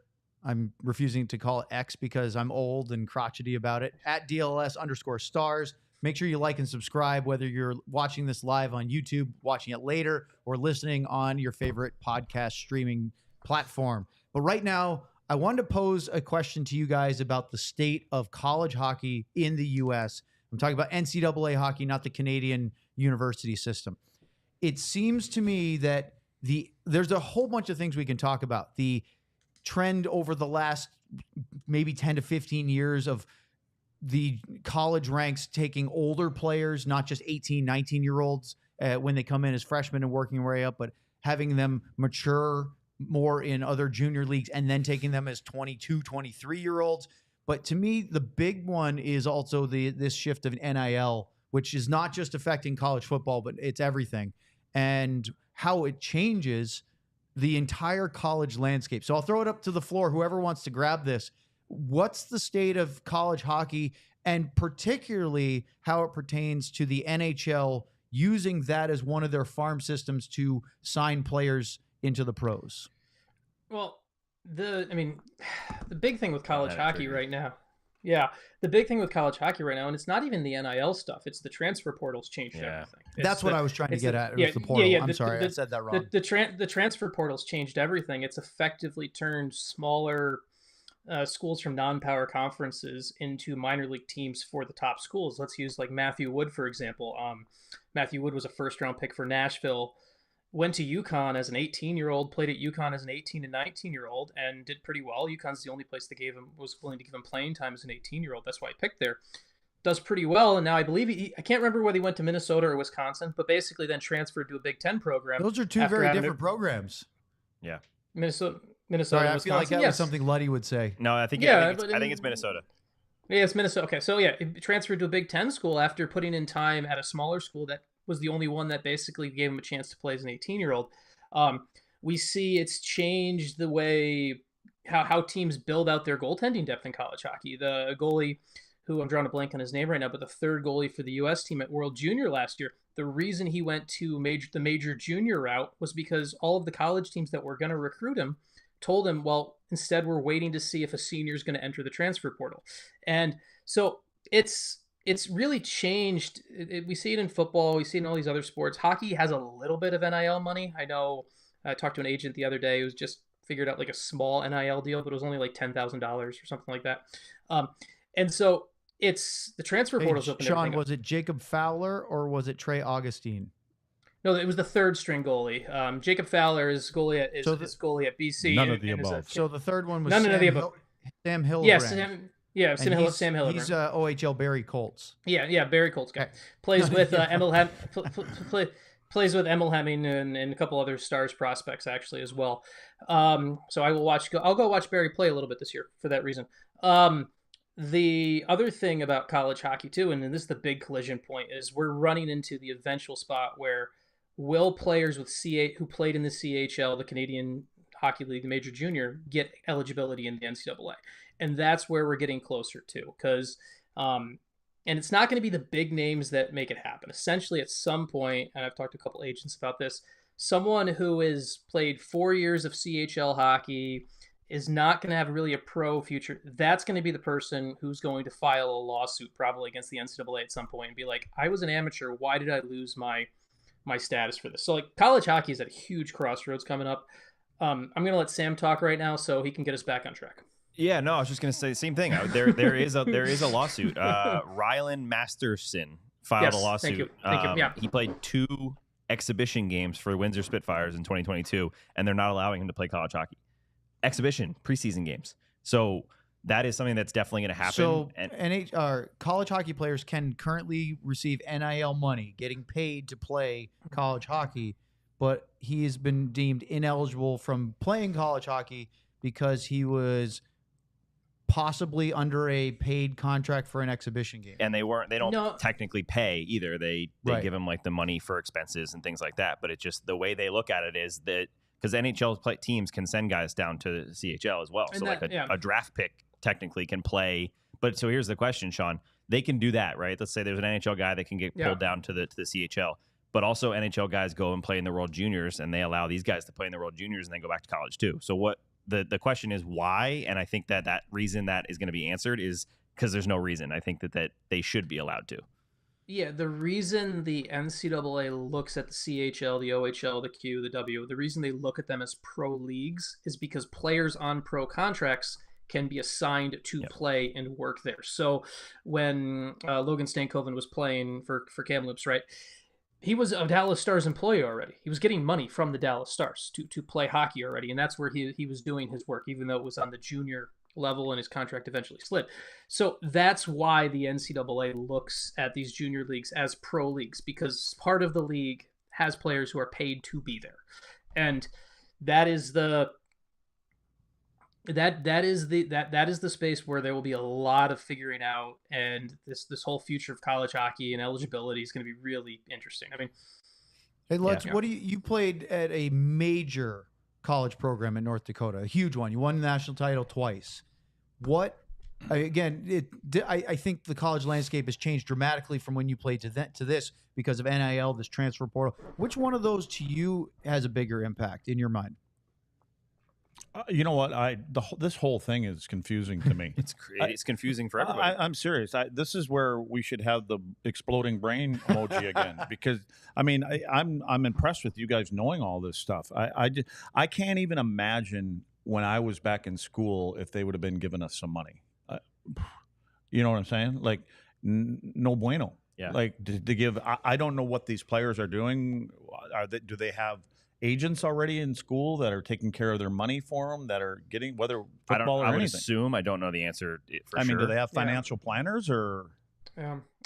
I'm refusing to call it X because I'm old and crotchety about it. At DLLS_stars. Make sure you like and subscribe, whether you're watching this live on YouTube, watching it later, or listening on your favorite podcast streaming platform. But right now, I wanted to pose a question to you guys about the state of college hockey in the U.S. I'm talking about NCAA hockey, not the Canadian university system. It seems to me that there's a whole bunch of things we can talk about. The trend over the last maybe 10 to 15 years of the college ranks taking older players, not just 18, 19-year-olds when they come in as freshmen and working their way up, but having them mature more in other junior leagues and then taking them as 22, 23-year-olds. But to me, the big one is also this shift of NIL, which is not just affecting college football, but it's everything, and how it changes the entire college landscape. So I'll throw it up to the floor. Whoever wants to grab this. What's the state of college hockey, and particularly how it pertains to the NHL using that as one of their farm systems to sign players into the pros? Well, the big thing with college hockey right now. Yeah, the big thing with college hockey right now, and it's not even the NIL stuff; it's the transfer portal's changed everything. That's what I was trying to get at. With the portal. I'm sorry, I said that wrong. The transfer portal's changed everything. It's effectively turned smaller schools from non-power conferences into minor league teams for the top schools. Let's use like Matthew Wood, for example. Matthew Wood was a first-round pick for Nashville. Went to UConn as an 18-year-old, played at UConn as an 18 and 19-year-old, and did pretty well. UConn's the only place that was willing to give him playing time as an 18-year-old. That's why he picked there. Does pretty well, and now I believe I can't remember whether he went to Minnesota or Wisconsin, but basically then transferred to a Big Ten program. Those are two very different programs. Yeah. Minnesota. Sorry, I Wisconsin. feel like that was something Luddy would say. No, I think Yeah, I think it's Minnesota. Yeah, it's Minnesota. Okay, so yeah, it transferred to a Big Ten school after putting in time at a smaller school that was the only one that basically gave him a chance to play as an 18-year-old. We see it's changed the way how teams build out their goaltending depth in college hockey. The goalie, who I'm drawing a blank on his name right now, but the third goalie for the U.S. team at World Junior last year, the reason he went to the major junior route was because all of the college teams that were going to recruit him told him, well, instead we're waiting to see if a senior is going to enter the transfer portal. And so it's really changed. We see it in football. We see it in all these other sports. Hockey has a little bit of NIL money. I know I talked to an agent the other day who's just figured out like a small NIL deal, but it was only like $10,000 or something like that. And so it's the transfer portal's open. Sean, was it Jacob Fowler or was it Trey Augustine? No, it was the third string goalie. Jacob Fowler is goalie at goalie at BC. None of the above. So the third one was none of the above. Sam Hill. Yes, Sam Hillenbrand. He's OHL Barry Colts. Yeah, Barry Colts guy. Plays with plays with Emil Hemming and a couple other Stars prospects actually as well. So I'll go watch Barry play a little bit this year for that reason. The other thing about college hockey too, and this is the big collision point, is we're running into the eventual spot where will players who played in the CHL, the Canadian Hockey League, the Major Junior, get eligibility in the NCAA? And that's where we're getting closer to, because and it's not going to be the big names that make it happen. Essentially, at some point, and I've talked to a couple agents about this, someone who has played 4 years of CHL hockey is not going to have really a pro future. That's going to be the person who's going to file a lawsuit probably against the NCAA at some point and be like, I was an amateur. Why did I lose my status for this? So like college hockey is at a huge crossroads coming up. I'm going to let Sam talk right now so he can get us back on track. Yeah, no, I was just going to say the same thing. There is a lawsuit. Rylan Masterson filed a lawsuit. Thank you. Yeah. He played 2 exhibition games for Windsor Spitfires in 2022, and they're not allowing him to play college hockey. Exhibition preseason games. So that is something that's definitely going to happen. So college hockey players can currently receive NIL money, getting paid to play college hockey, but he has been deemed ineligible from playing college hockey because he was possibly under a paid contract for an exhibition game. And they don't technically pay either. They Right. give him like the money for expenses and things like that. But it's just the way they look at it is that because NHL teams can send guys down to CHL as well. And so that- like yeah. a draft pick technically can play. But so here's the question, Sean. They can do that, right? Let's say there's an NHL guy that can get pulled down to the CHL. But also NHL guys go and play in the World Juniors, and they allow these guys to play in the World Juniors and then go back to college too. So what the question is why? And I think that reason that is going to be answered is because there's no reason. I think that they should be allowed to. Yeah, the reason the NCAA looks at the CHL, the OHL, the Q, the W, the reason they look at them as pro leagues is because players on pro contracts can be assigned to play and work there. So when Logan Stankoven was playing for Kamloops, right, he was a Dallas Stars employee already. He was getting money from the Dallas Stars to play hockey already, and that's where he was doing his work, even though it was on the junior level and his contract eventually slid. So that's why the NCAA looks at these junior leagues as pro leagues, because part of the league has players who are paid to be there. And that is the space where there will be a lot of figuring out, and this whole future of college hockey and eligibility is going to be really interesting. I mean, hey, Lutz, what do you played at a major college program in North Dakota, a huge one. You won the national title twice. I think the college landscape has changed dramatically from when you played to this because of NIL, this transfer portal. Which one of those to you has a bigger impact in your mind? You know what? This whole thing is confusing to me. It's confusing for everybody. I'm serious. This is where we should have the exploding brain emoji again, because I mean, I'm impressed with you guys knowing all this stuff. I can't even imagine when I was back in school if they would have been giving us some money. You know what I'm saying? Like, no bueno. Yeah. Like to give. I don't know what these players are doing. Do they have agents already in school that are taking care of their money for them, that are getting whether football or I would anything? assume. I don't know the answer for sure. I mean, do they have financial planners or?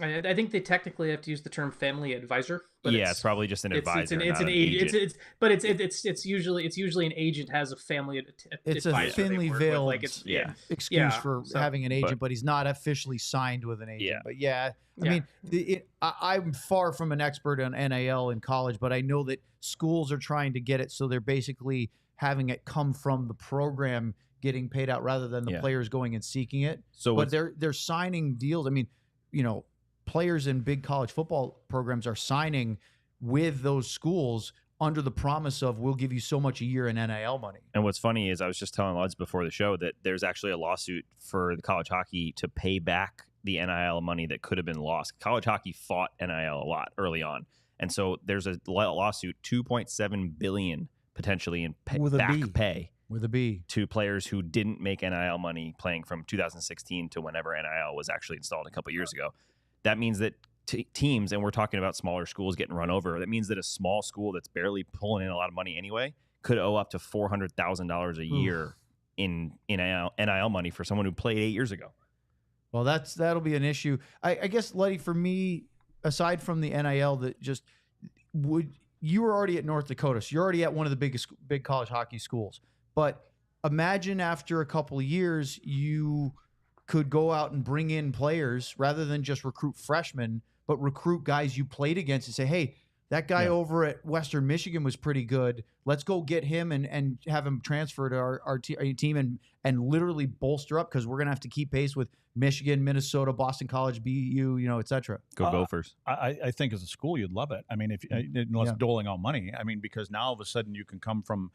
I think they technically have to use the term family advisor. But it's probably just an advisor. It's an agent. It's usually an agent has a family. It's a thinly veiled excuse for having an agent, but he's not officially signed with an agent. Yeah. But I mean, I'm far from an expert on NIL in college, but I know that schools are trying to get it, so they're basically having it come from the program getting paid out rather than the players going and seeking it. So, but they're signing deals. I mean, players in big college football programs are signing with those schools under the promise of we'll give you so much a year in NIL money. And what's funny is I was just telling Luds before the show that there's actually a lawsuit for the college hockey to pay back the NIL money that could have been lost. College hockey fought NIL a lot early on. And so there's a lawsuit, $2.7 billion potentially in pay with a B to players who didn't make NIL money playing from 2016 to whenever NIL was actually installed a couple years ago. That means that teams, and we're talking about smaller schools getting run over, that means that a small school that's barely pulling in a lot of money anyway could owe up to $400,000 a year in NIL money for someone who played 8 years ago. Well, that'll be an issue. I guess, Letty, for me, aside from the NIL, you were already at North Dakota, so you're already at one of the big college hockey schools. But imagine after a couple of years, you could go out and bring in players rather than just recruit freshmen, but recruit guys you played against and say, hey, that guy over at Western Michigan was pretty good. Let's go get him and have him transfer to our team and literally bolster up, because we're going to have to keep pace with Michigan, Minnesota, Boston College, BU, et cetera. Go Gophers. I think as a school, you'd love it. I mean, unless doling out money. I mean, because now all of a sudden you can come from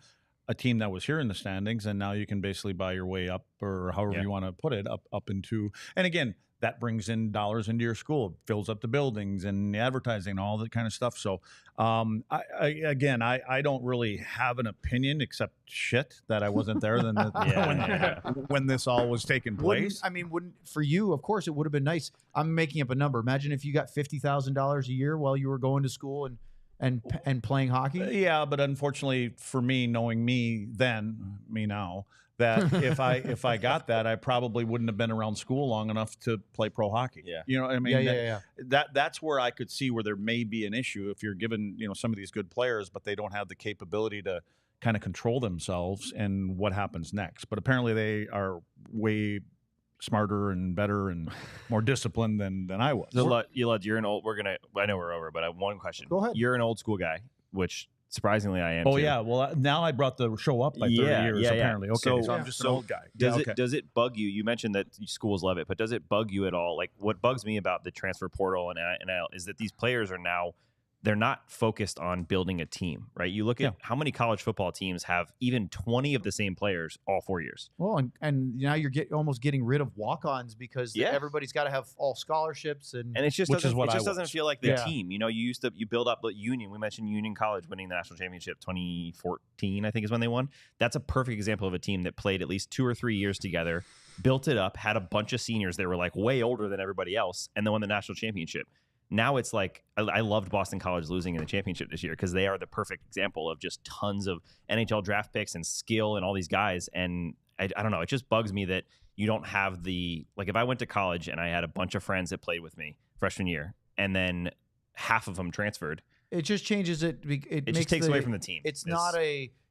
a team that was here in the standings, and now you can basically buy your way up, or however you want to put it, up into. And again, that brings in dollars into your school, fills up the buildings and the advertising and all that kind of stuff. So, I don't really have an opinion except shit that I wasn't there when this all was taking place. Wouldn't for you? Of course, it would have been nice. I'm making up a number. Imagine if you got $50,000 a year while you were going to school and playing hockey. Yeah, but unfortunately for me, knowing me then, me now, that if I got that, I probably wouldn't have been around school long enough to play pro hockey. Yeah. You know what I mean? Yeah. That's where I could see where there may be an issue if you're given, some of these good players, but they don't have the capability to kind of control themselves and what happens next. But apparently they are way smarter and better and more disciplined than I was. So, you're an old. I know we're over, but I have one question. Go ahead. You're an old school guy, which surprisingly I am. Oh too. yeah. Well, now I brought the show up by 30 years. Apparently. Okay. So I'm just an old guy. Does it bug you? You mentioned that schools love it, but does it bug you at all? Like, what bugs me about the transfer portal and NIL is that these players are now. They're not focused on building a team, right? You look at how many college football teams have even 20 of the same players all 4 years. Well, and now you're almost getting rid of walk-ons because everybody's got to have all scholarships, and it just doesn't feel like the team. You build up the Union. We mentioned Union College winning the national championship 2014, I think is when they won. That's a perfect example of a team that played at least 2 or 3 years together, built it up, had a bunch of seniors that were like way older than everybody else, and then won the national championship. Now it's like I loved Boston College losing in the championship this year because they are the perfect example of just tons of NHL draft picks and skill and all these guys. And I don't know, it just bugs me that you don't have if I went to college and I had a bunch of friends that played with me freshman year and then half of them transferred. It just changes it. It just takes away from the team.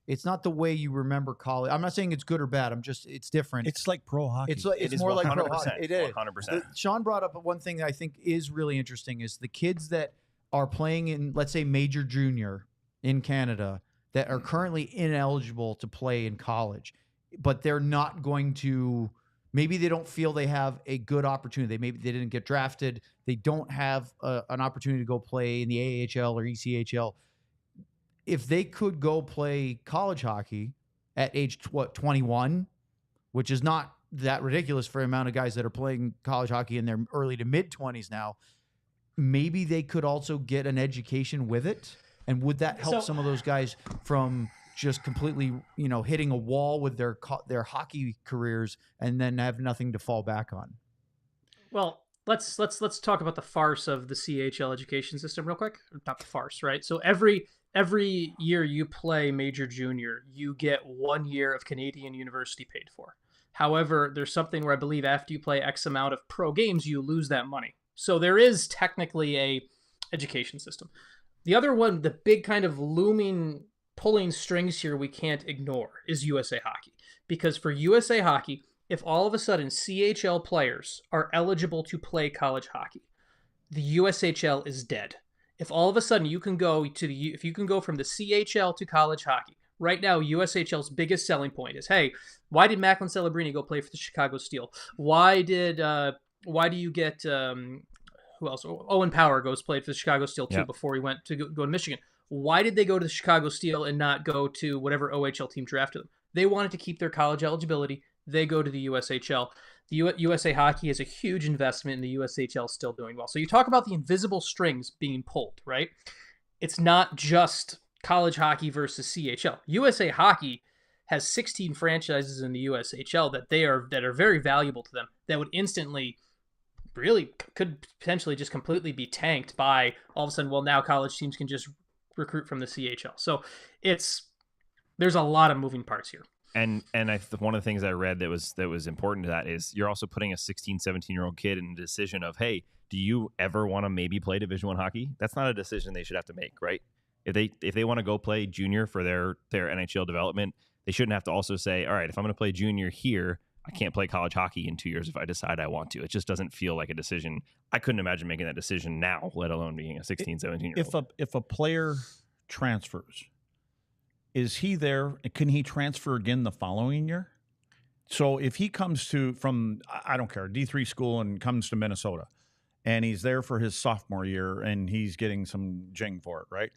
It's not the way you remember college. I'm not saying it's good or bad. It's different. It's like pro hockey. It's more like pro hockey. It is 100%. Sean brought up one thing that I think is really interesting is the kids that are playing in, let's say, major junior in Canada that are currently ineligible to play in college, but they're not going to. Maybe they don't feel they have a good opportunity. Maybe they didn't get drafted. They don't have an opportunity to go play in the AHL or ECHL. If they could go play college hockey at age 21, which is not that ridiculous for the amount of guys that are playing college hockey in their early to mid 20s now. Maybe they could also get an education with it. And would that help some of those guys from just completely, hitting a wall with their hockey careers and then have nothing to fall back on? Well, let's talk about the farce of the CHL education system real quick. Not the farce, right? So every year you play major junior, you get 1 year of Canadian university paid for. However, there's something where I believe after you play X amount of pro games, you lose that money. So there is technically a education system. The other one, the big kind of looming pulling strings here we can't ignore is USA Hockey. Because for USA Hockey, if all of a sudden CHL players are eligible to play college hockey, the USHL is dead. If all of a sudden you can go if you can go from the CHL to college hockey, right now USHL's biggest selling point is, hey, why did Macklin Celebrini go play for the Chicago Steel? Why do you get who else? Owen Power played for the Chicago Steel too before he went to go to Michigan. Why did they go to the Chicago Steel and not go to whatever OHL team drafted them? They wanted to keep their college eligibility. They go to the USHL. The USA Hockey is a huge investment, and the USHL is still doing well. So you talk about the invisible strings being pulled, right? It's not just college hockey versus CHL. USA Hockey has 16 franchises in the USHL that are very valuable to them, that would instantly really could potentially just completely be tanked by all of a sudden, well, now college teams can just recruit from the CHL. So there's a lot of moving parts here. And one of the things I read that was important to that is you're also putting a 16, 17-year-old kid in a decision of, hey, do you ever want to maybe play Division I hockey? That's not a decision they should have to make, right? If they want to go play junior for their NHL development, they shouldn't have to also say, all right, if I'm going to play junior here, I can't play college hockey in 2 years if I decide I want to. It just doesn't feel like a decision. I couldn't imagine making that decision now, let alone being a 16, 17-year-old. If a player transfers, is he there? Can he transfer again the following year? So if he comes from, I don't care, D3 school and comes to Minnesota, and he's there for his sophomore year and he's getting some jing for it, right?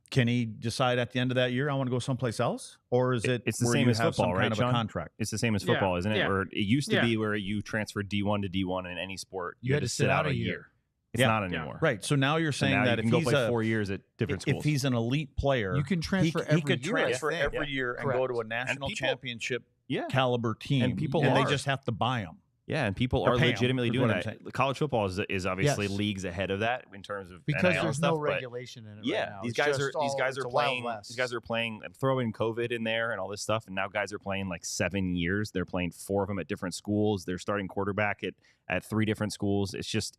Can he decide at the end of that year, I want to go someplace else? Or is it's the same as football, right, kind of a contract? It's the same as football, isn't it? Yeah. Where it used to be where you transferred D1 to D1 in any sport. You had to sit out a year. It's not anymore. Right. So now you're saying that you if can he's go play 4 years at different schools. If he's an elite player, You can transfer he could every year, transfer I think. every year and Correct. go to a national championship caliber team. And people they are. just have to buy them. Yeah, and people Or are pay 'em, legitimately is doing what I'm that. saying. College football is obviously Yes. leagues ahead of that in terms of Because NIL there's stuff, no but regulation in it yeah, right now. these It's guys just are it's a Wild West. These guys are playing, throw in COVID in there and all this stuff, and now guys are playing like 7 years. They're playing 4 of them at different schools. They're starting quarterback at 3 different schools. It's just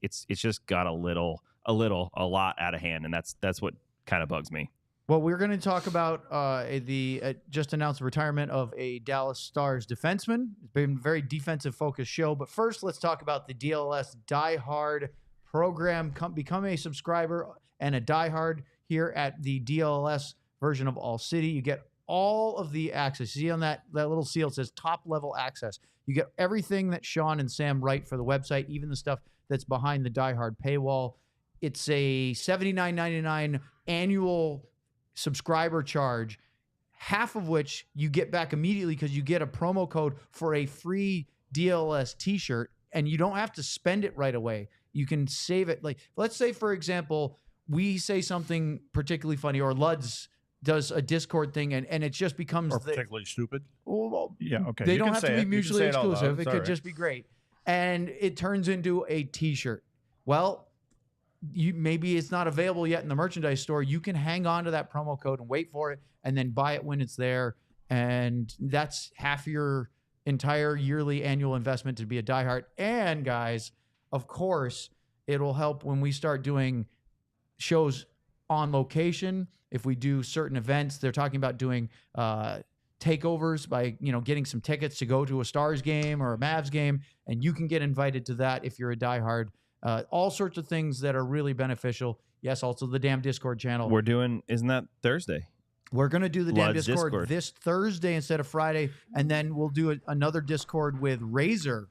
got a lot out of hand, and that's what kind of bugs me. Well, we're going to talk about the just announced retirement of a Dallas Stars defenseman. It's been a very defensive-focused show. But first, let's talk about the DLLS Die Hard program. Become a subscriber and a Die Hard here at the DLLS version of ALLCITY. You get all of the access. See on that little seal, it says top-level access. You get everything that Sean and Sam write for the website, even the stuff that's behind the Die Hard paywall. It's a $79.99 annual subscriber charge, half of which you get back immediately because you get a promo code for a free DLLS t-shirt, and you don't have to spend it right away. You can save it. Like, let's say, for example, we say something particularly funny, or Luds does a Discord thing, and it just becomes particularly stupid. Well, yeah, okay. They You don't can have say to be it. You can mutually say it out loud. exclusive. It's It all could right. just be great. And it turns into a t-shirt. Well, maybe it's not available yet in the merchandise store. You can hang on to that promo code and wait for it, and then buy it when it's there. And that's half your entire yearly annual investment to be a diehard. And guys, of course, it'll help when we start doing shows on location. If we do certain events, they're talking about doing takeovers by getting some tickets to go to a Stars game or a Mavs game, and you can get invited to that if you're a diehard. All sorts of things that are really beneficial. Yes, also the damn Discord channel. Isn't that Thursday? We're going to do the damn Lud's Discord this Thursday instead of Friday, and then we'll do another Discord with Razor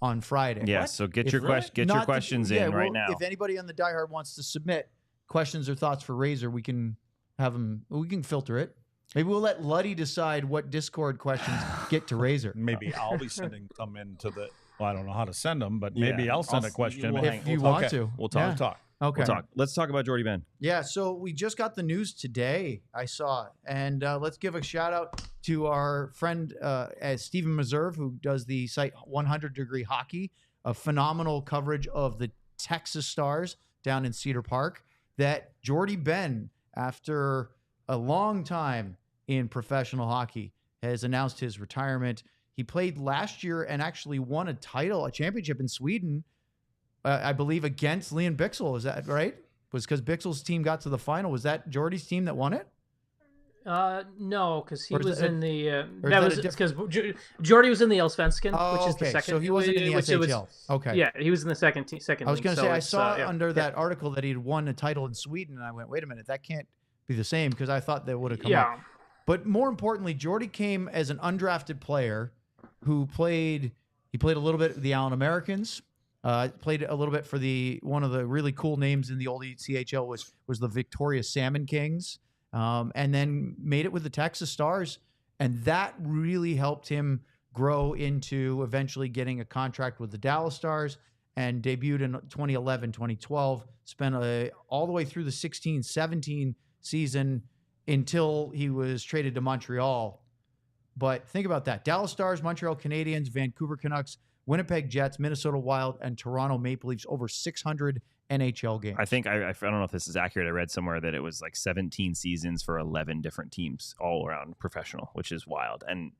on Friday. Yeah, so get your questions in right now. If anybody on the diehard wants to submit questions or thoughts for Razor, we can have them. We can filter it. Maybe we'll let Luddy decide what Discord questions get to Razor. Maybe I'll be sending them into the. Well, I don't know how to send them, but maybe I'll send a question if you want to. We'll talk. Yeah. We'll talk. Okay. We'll talk. Let's talk about Jordie Benn. Yeah, so we just got the news today. I saw it. And let's give a shout out to our friend Stephen Meserve, who does the site 100 Degree Hockey, a phenomenal coverage of the Texas Stars down in Cedar Park, that Jordie Benn, after a long time in professional hockey, has announced his retirement. He played last year and actually won a championship in Sweden, I believe, against Leon Bixel. Is that right? Was because Bixel's team got to the final. Was that Jordie's team that won it? No, because he Or is was that- in the. or is That that a was because Jordie was in the ALLCITY, which is the second. So he wasn't in the which it was- SHL. Okay. Yeah, he was in the second. Second. I was league, going to so say, I it's, saw yeah. under that article that he'd won a title in Sweden, and I went, wait a minute, that can't be the same, because I thought that would have come up. Yeah. But more importantly, Jordie came as an undrafted player who played a little bit of the Allen Americans, played a little bit for one of the really cool names in the old CHL was the Victoria Salmon Kings, and then made it with the Texas Stars. And that really helped him grow into eventually getting a contract with the Dallas Stars, and debuted in 2011, 2012, spent all the way through the 16-17 season until he was traded to Montreal. But think about that. Dallas Stars, Montreal Canadiens, Vancouver Canucks, Winnipeg Jets, Minnesota Wild, and Toronto Maple Leafs, over 600 NHL games. I think I don't know if this is accurate. I read somewhere that it was like 17 seasons for 11 different teams all around professional, which is wild. And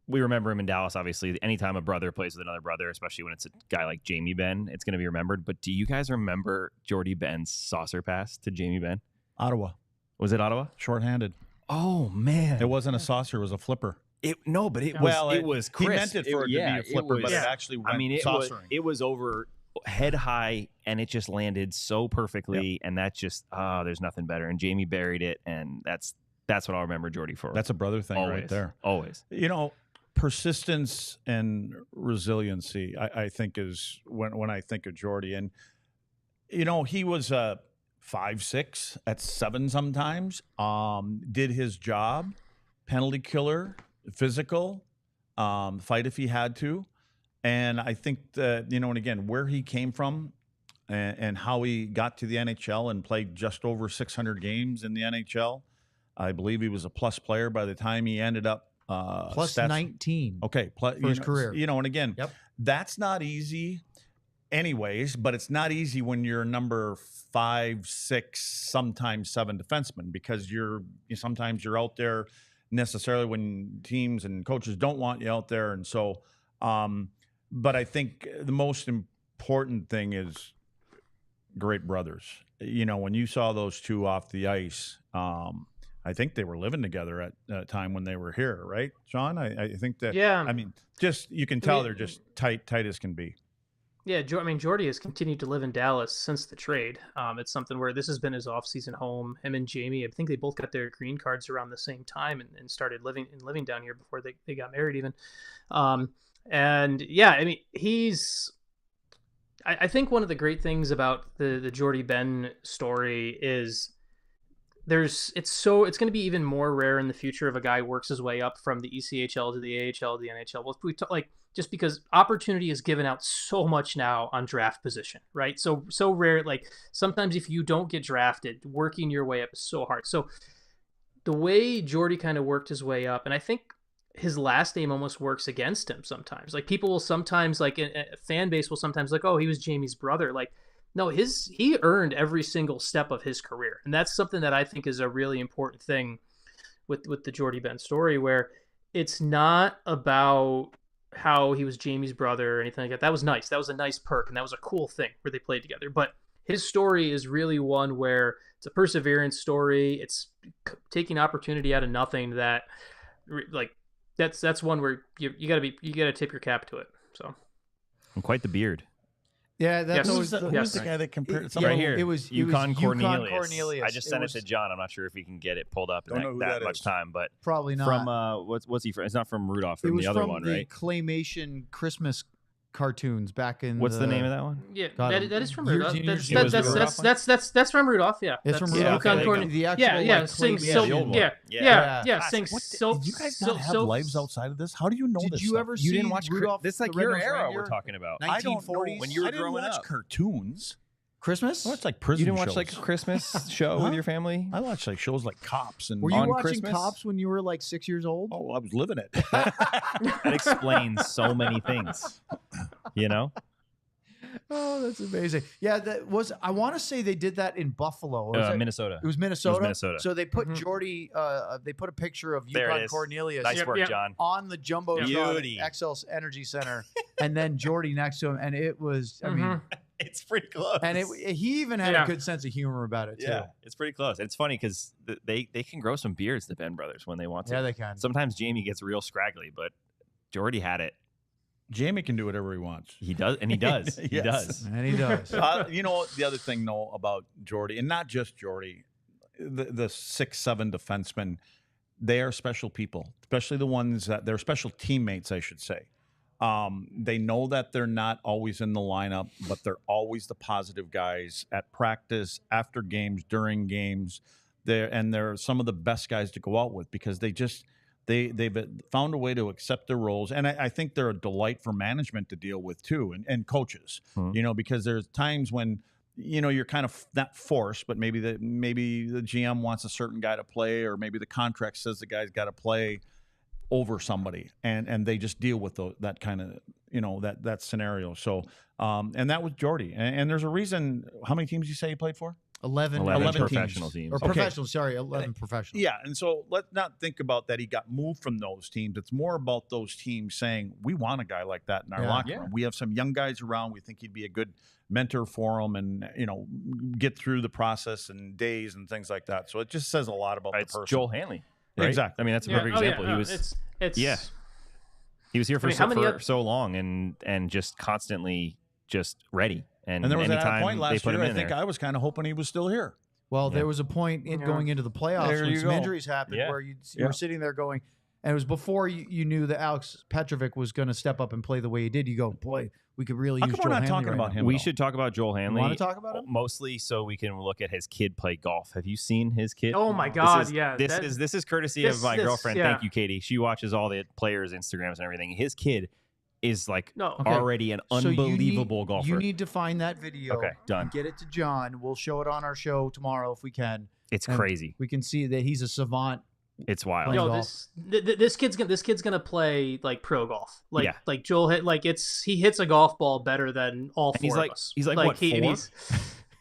we remember him in Dallas, obviously. Anytime a brother plays with another brother, especially when it's a guy like Jamie Benn, it's going to be remembered. But do you guys remember Jordie Benn's saucer pass to Jamie Benn? Ottawa. Was it Ottawa? Shorthanded. Oh, man. It wasn't a saucer. It was a flipper. It was crisp. He meant it for it to be a flipper, but it actually went saucering. It was over head high, and it just landed so perfectly, and that just, there's nothing better. And Jamie buried it, and that's what I'll remember Jordie for. That's a brother thing right there. Always. You know, persistence and resiliency, I think, is when I think of Jordie. And, you know, he was 5'6" at 7 sometimes, did his job, penalty killer, physical, fight if he had to. And I think that, you know, and again, where he came from and how he got to the NHL and played just over 600 games in the NHL. I believe he was a plus player by the time he ended up plus 19. Okay, for his career. You know, and again, that's not easy anyways, but it's not easy when you're number 5, 6, sometimes 7 defenseman, because sometimes you're out there necessarily when teams and coaches don't want you out there. And so, but I think the most important thing is great brothers. You know, when you saw those two off the ice, I think they were living together at a time when they were here, right, Sean? I think that, yeah. I mean, just, you can tell they're just tight as can be. Yeah, I mean, Jordie has continued to live in Dallas since the trade. It's something where this has been his off-season home. Him and Jamie, I think they both got their green cards around the same time and started living down here before they got married even. And yeah, I mean, I think one of the great things about the Jordie Benn story is it's going to be even more rare in the future if a guy works his way up from the ECHL to the AHL to the NHL. Well, just because opportunity is given out so much now on draft position, right? So rare. Like sometimes if you don't get drafted, working your way up is so hard. So the way Jordie kind of worked his way up, and I think his last name almost works against him sometimes. Like people will sometimes, like a fan base will sometimes like, oh, he was Jamie's brother. Like, no, he earned every single step of his career. And that's something that I think is a really important thing with the Jordie Benn story, where it's not about how he was Jamie's brother or anything like that. That was nice. That was a nice perk, and that was a cool thing where they played together. But his story is really one where it's a perseverance story. It's taking opportunity out of nothing. That, like, that's one where you gotta tip your cap to it. So, and quite the beard. Yeah, that's who's the guy that compared right here? It was Yukon Cornelius. I just sent it to John. I'm not sure if we can get it pulled up in that much time, but probably not. From what's he from? It's not from Rudolph. From the other one, right? Claymation Christmas cartoons back in. What's the name of that one? Yeah, God, that is from years Rudolph. and years That's ago. that's from Rudolph. Yeah, It's from That's Rudolph. Yukon Okay, Corn- the actual, yeah. like, Sing claymation silk. one. Yeah, Yeah. Sing What, silk. did you guys silk, not have silk- lives outside of this? How do you know Did this you stuff? ever You see didn't watch Rudolph? This like the your Red-Nosed era Reindeer? we're talking about. I don't know. 1940s? When you were I didn't growing watch up. cartoons. Christmas? I watched like prison You didn't watch shows. like a Christmas show Huh? with your family? I watched like shows like Cops and Were you on watching Christmas? Cops when you were like 6 years old? Oh, I was living it. That explains so many things. You know? Oh, that's amazing. Yeah, that was. I want to say they did that in Buffalo. Or was it- Minnesota. It was Minnesota. Minnesota. So they put Mhm. Jordie. They put a picture of There it Yukon is. Cornelius Nice Yep, work, yep. John. on the jumbotron Beauty. at XL Energy Center, and then Jordie next to him, and it was. I mean, Mhm. It's pretty close. and he even had Yeah. a good sense of humor about it too. yeah, it's pretty close. It's funny because they can grow some beards, the Ben brothers, when they want to. Yeah, they can. Sometimes Jamie gets real scraggly, but Jordie had it. Jamie can do whatever he wants. He does, and he does. He Yes. does. And he does. You know, the other thing, though, about Jordie, and not just Jordie, the 6'7" defensemen, they are special people, especially the ones that they're special teammates, I should say. They know that they're not always in the lineup, but they're always the positive guys at practice, after games, during games. They're some of the best guys to go out with because they've found a way to accept their roles, and I think they're a delight for management to deal with too, and coaches. Mhm. You know, because there's times when you're kind of not forced, but maybe the GM wants a certain guy to play, or maybe the contract says the guy's got to play over somebody, and they just deal with that kind of that scenario. So and that was Jordie, and there's a reason. How many teams you say he played for? 11 professional teams. Or Okay. professional, sorry, 11 professional. Yeah, and so let's not think about that he got moved from those teams. It's more about those teams saying, we want a guy like that in our Yeah. locker room. We have some young guys around. We think he'd be a good mentor for them and, get through the process and days and things like that. So it just says a lot about It's the person. Joel Hanley. Right? Exactly. I mean, that's a Yeah. perfect Oh, yeah, example. no, He was It's Yeah. he was here for, I mean, how many for so long and just constantly just ready. And And there was at anytime a point they last put year, him I in think there. I was kind of hoping he was still here. Well, Yeah. there was a point in Yeah. going into the playoffs There when you some go. injuries happened Yeah. where you Yeah. were sitting there going, and it was before you knew that Alex Petrovic was going to step up and play the way he did. You go, boy, we could really How use come Joel we're not Hanley talking right about now. him? We at all? should talk about Joel Hanley. wanna talk about him? Mostly so we can look at his kid play golf. Have you seen his kid? Oh my God, This is, yeah, This that- is courtesy this- of my this- girlfriend. yeah. Thank you, Katie. She watches all the players' Instagrams and everything. His kid is like No. Okay. already an So unbelievable golfer. You need to find that video. Okay, done. Get it to John. We'll show it on our show tomorrow if we can. It's And crazy. We can see that he's a savant. It's wild. Playing Yo, golf. this kid's gonna play like pro golf. Like Yeah. like Joel hit he hits a golf ball better than all And four he's like- of us. he's like, what, and 4? he's-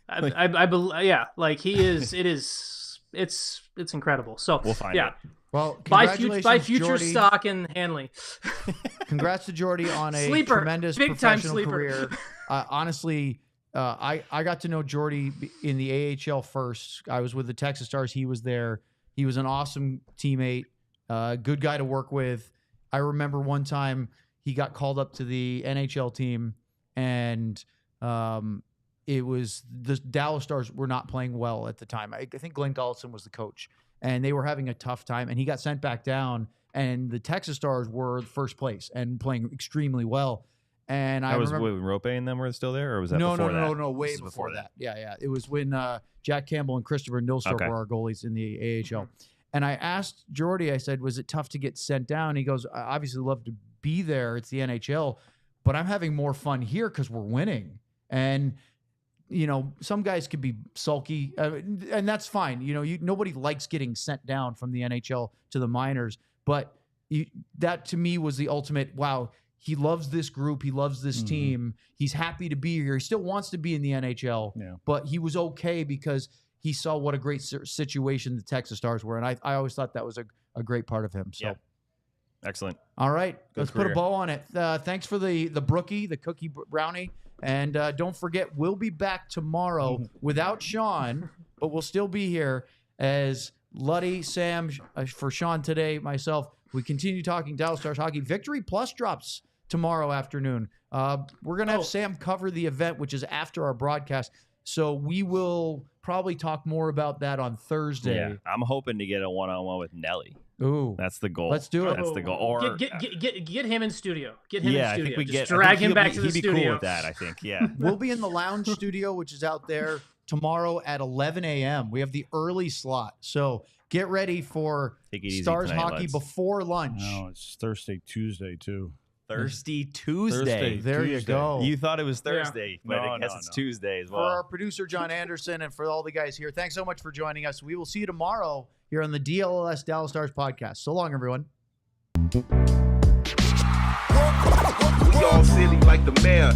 I believe yeah, like he is. It's incredible. So We'll find yeah, it. Well, buy congratulations, future Jordie. stock in Hanley. Congrats to Jordie on a Sleeper. tremendous Big time professional sleeper. career. Honestly, I got to know Jordie in the AHL first. I was with the Texas Stars. He was there. He was an awesome teammate, good guy to work with. I remember one time he got called up to the NHL team, and it was the Dallas Stars were not playing well at the time. I think Glenn Gulletson was the coach, and they were having a tough time, and he got sent back down, and the Texas Stars were first place and playing extremely well. And I That was remember when Rope and them were still there, or was that no, before that? no, way This is before that. Yeah. It was when Jack Campbell and Christopher Nilstorp Okay. were our goalies in the AHL. And I asked Jordie, I said, was it tough to get sent down? He goes, I obviously love to be there. It's the NHL, but I'm having more fun here because we're winning. And, some guys could be sulky, and that's fine. Nobody likes getting sent down from the NHL to the minors, but that to me was the ultimate, wow, he loves this group. He loves this team. He's happy to be here. He still wants to be in the NHL, but he was okay because he saw what a great situation the Texas Stars were. And I always thought that was a great part of him. So, Yeah. Excellent. all right, let's put a career. bow on it. Thanks for the brookie, the cookie brownie. And don't forget, we'll be back tomorrow without Sean, but we'll still be here as Luddy, Sam, for Sean today, myself. We continue talking Dallas Stars hockey. Victory Plus drops tomorrow afternoon. We're going to have Sam cover the event, which is after our broadcast. So we will probably talk more about that on Thursday. Yeah, I'm hoping to get a one-on-one with Nelly. Ooh, That's the goal. Let's do it. That's the goal. Or Get him in studio. Get him yeah, in I studio. think we Just get. drag I think him back to the he'd be studio. cool with that. I think. Yeah. we'll be in the lounge studio, which is out there tomorrow at 11 a.m. We have the early slot, so get ready for Take it easy Stars tonight, hockey lads. before lunch. No, it's Thursday, Tuesday too. Thursday, Tuesday. Thursday. There you Tuesday. go. You thought it was Thursday, but No, I guess no, it's no. Tuesday as For our well. producer John Anderson and for all the guys here, thanks so much for joining us. We will see you tomorrow here on the DLLS Dallas Stars Podcast. So long, everyone. We all silly like the mayor.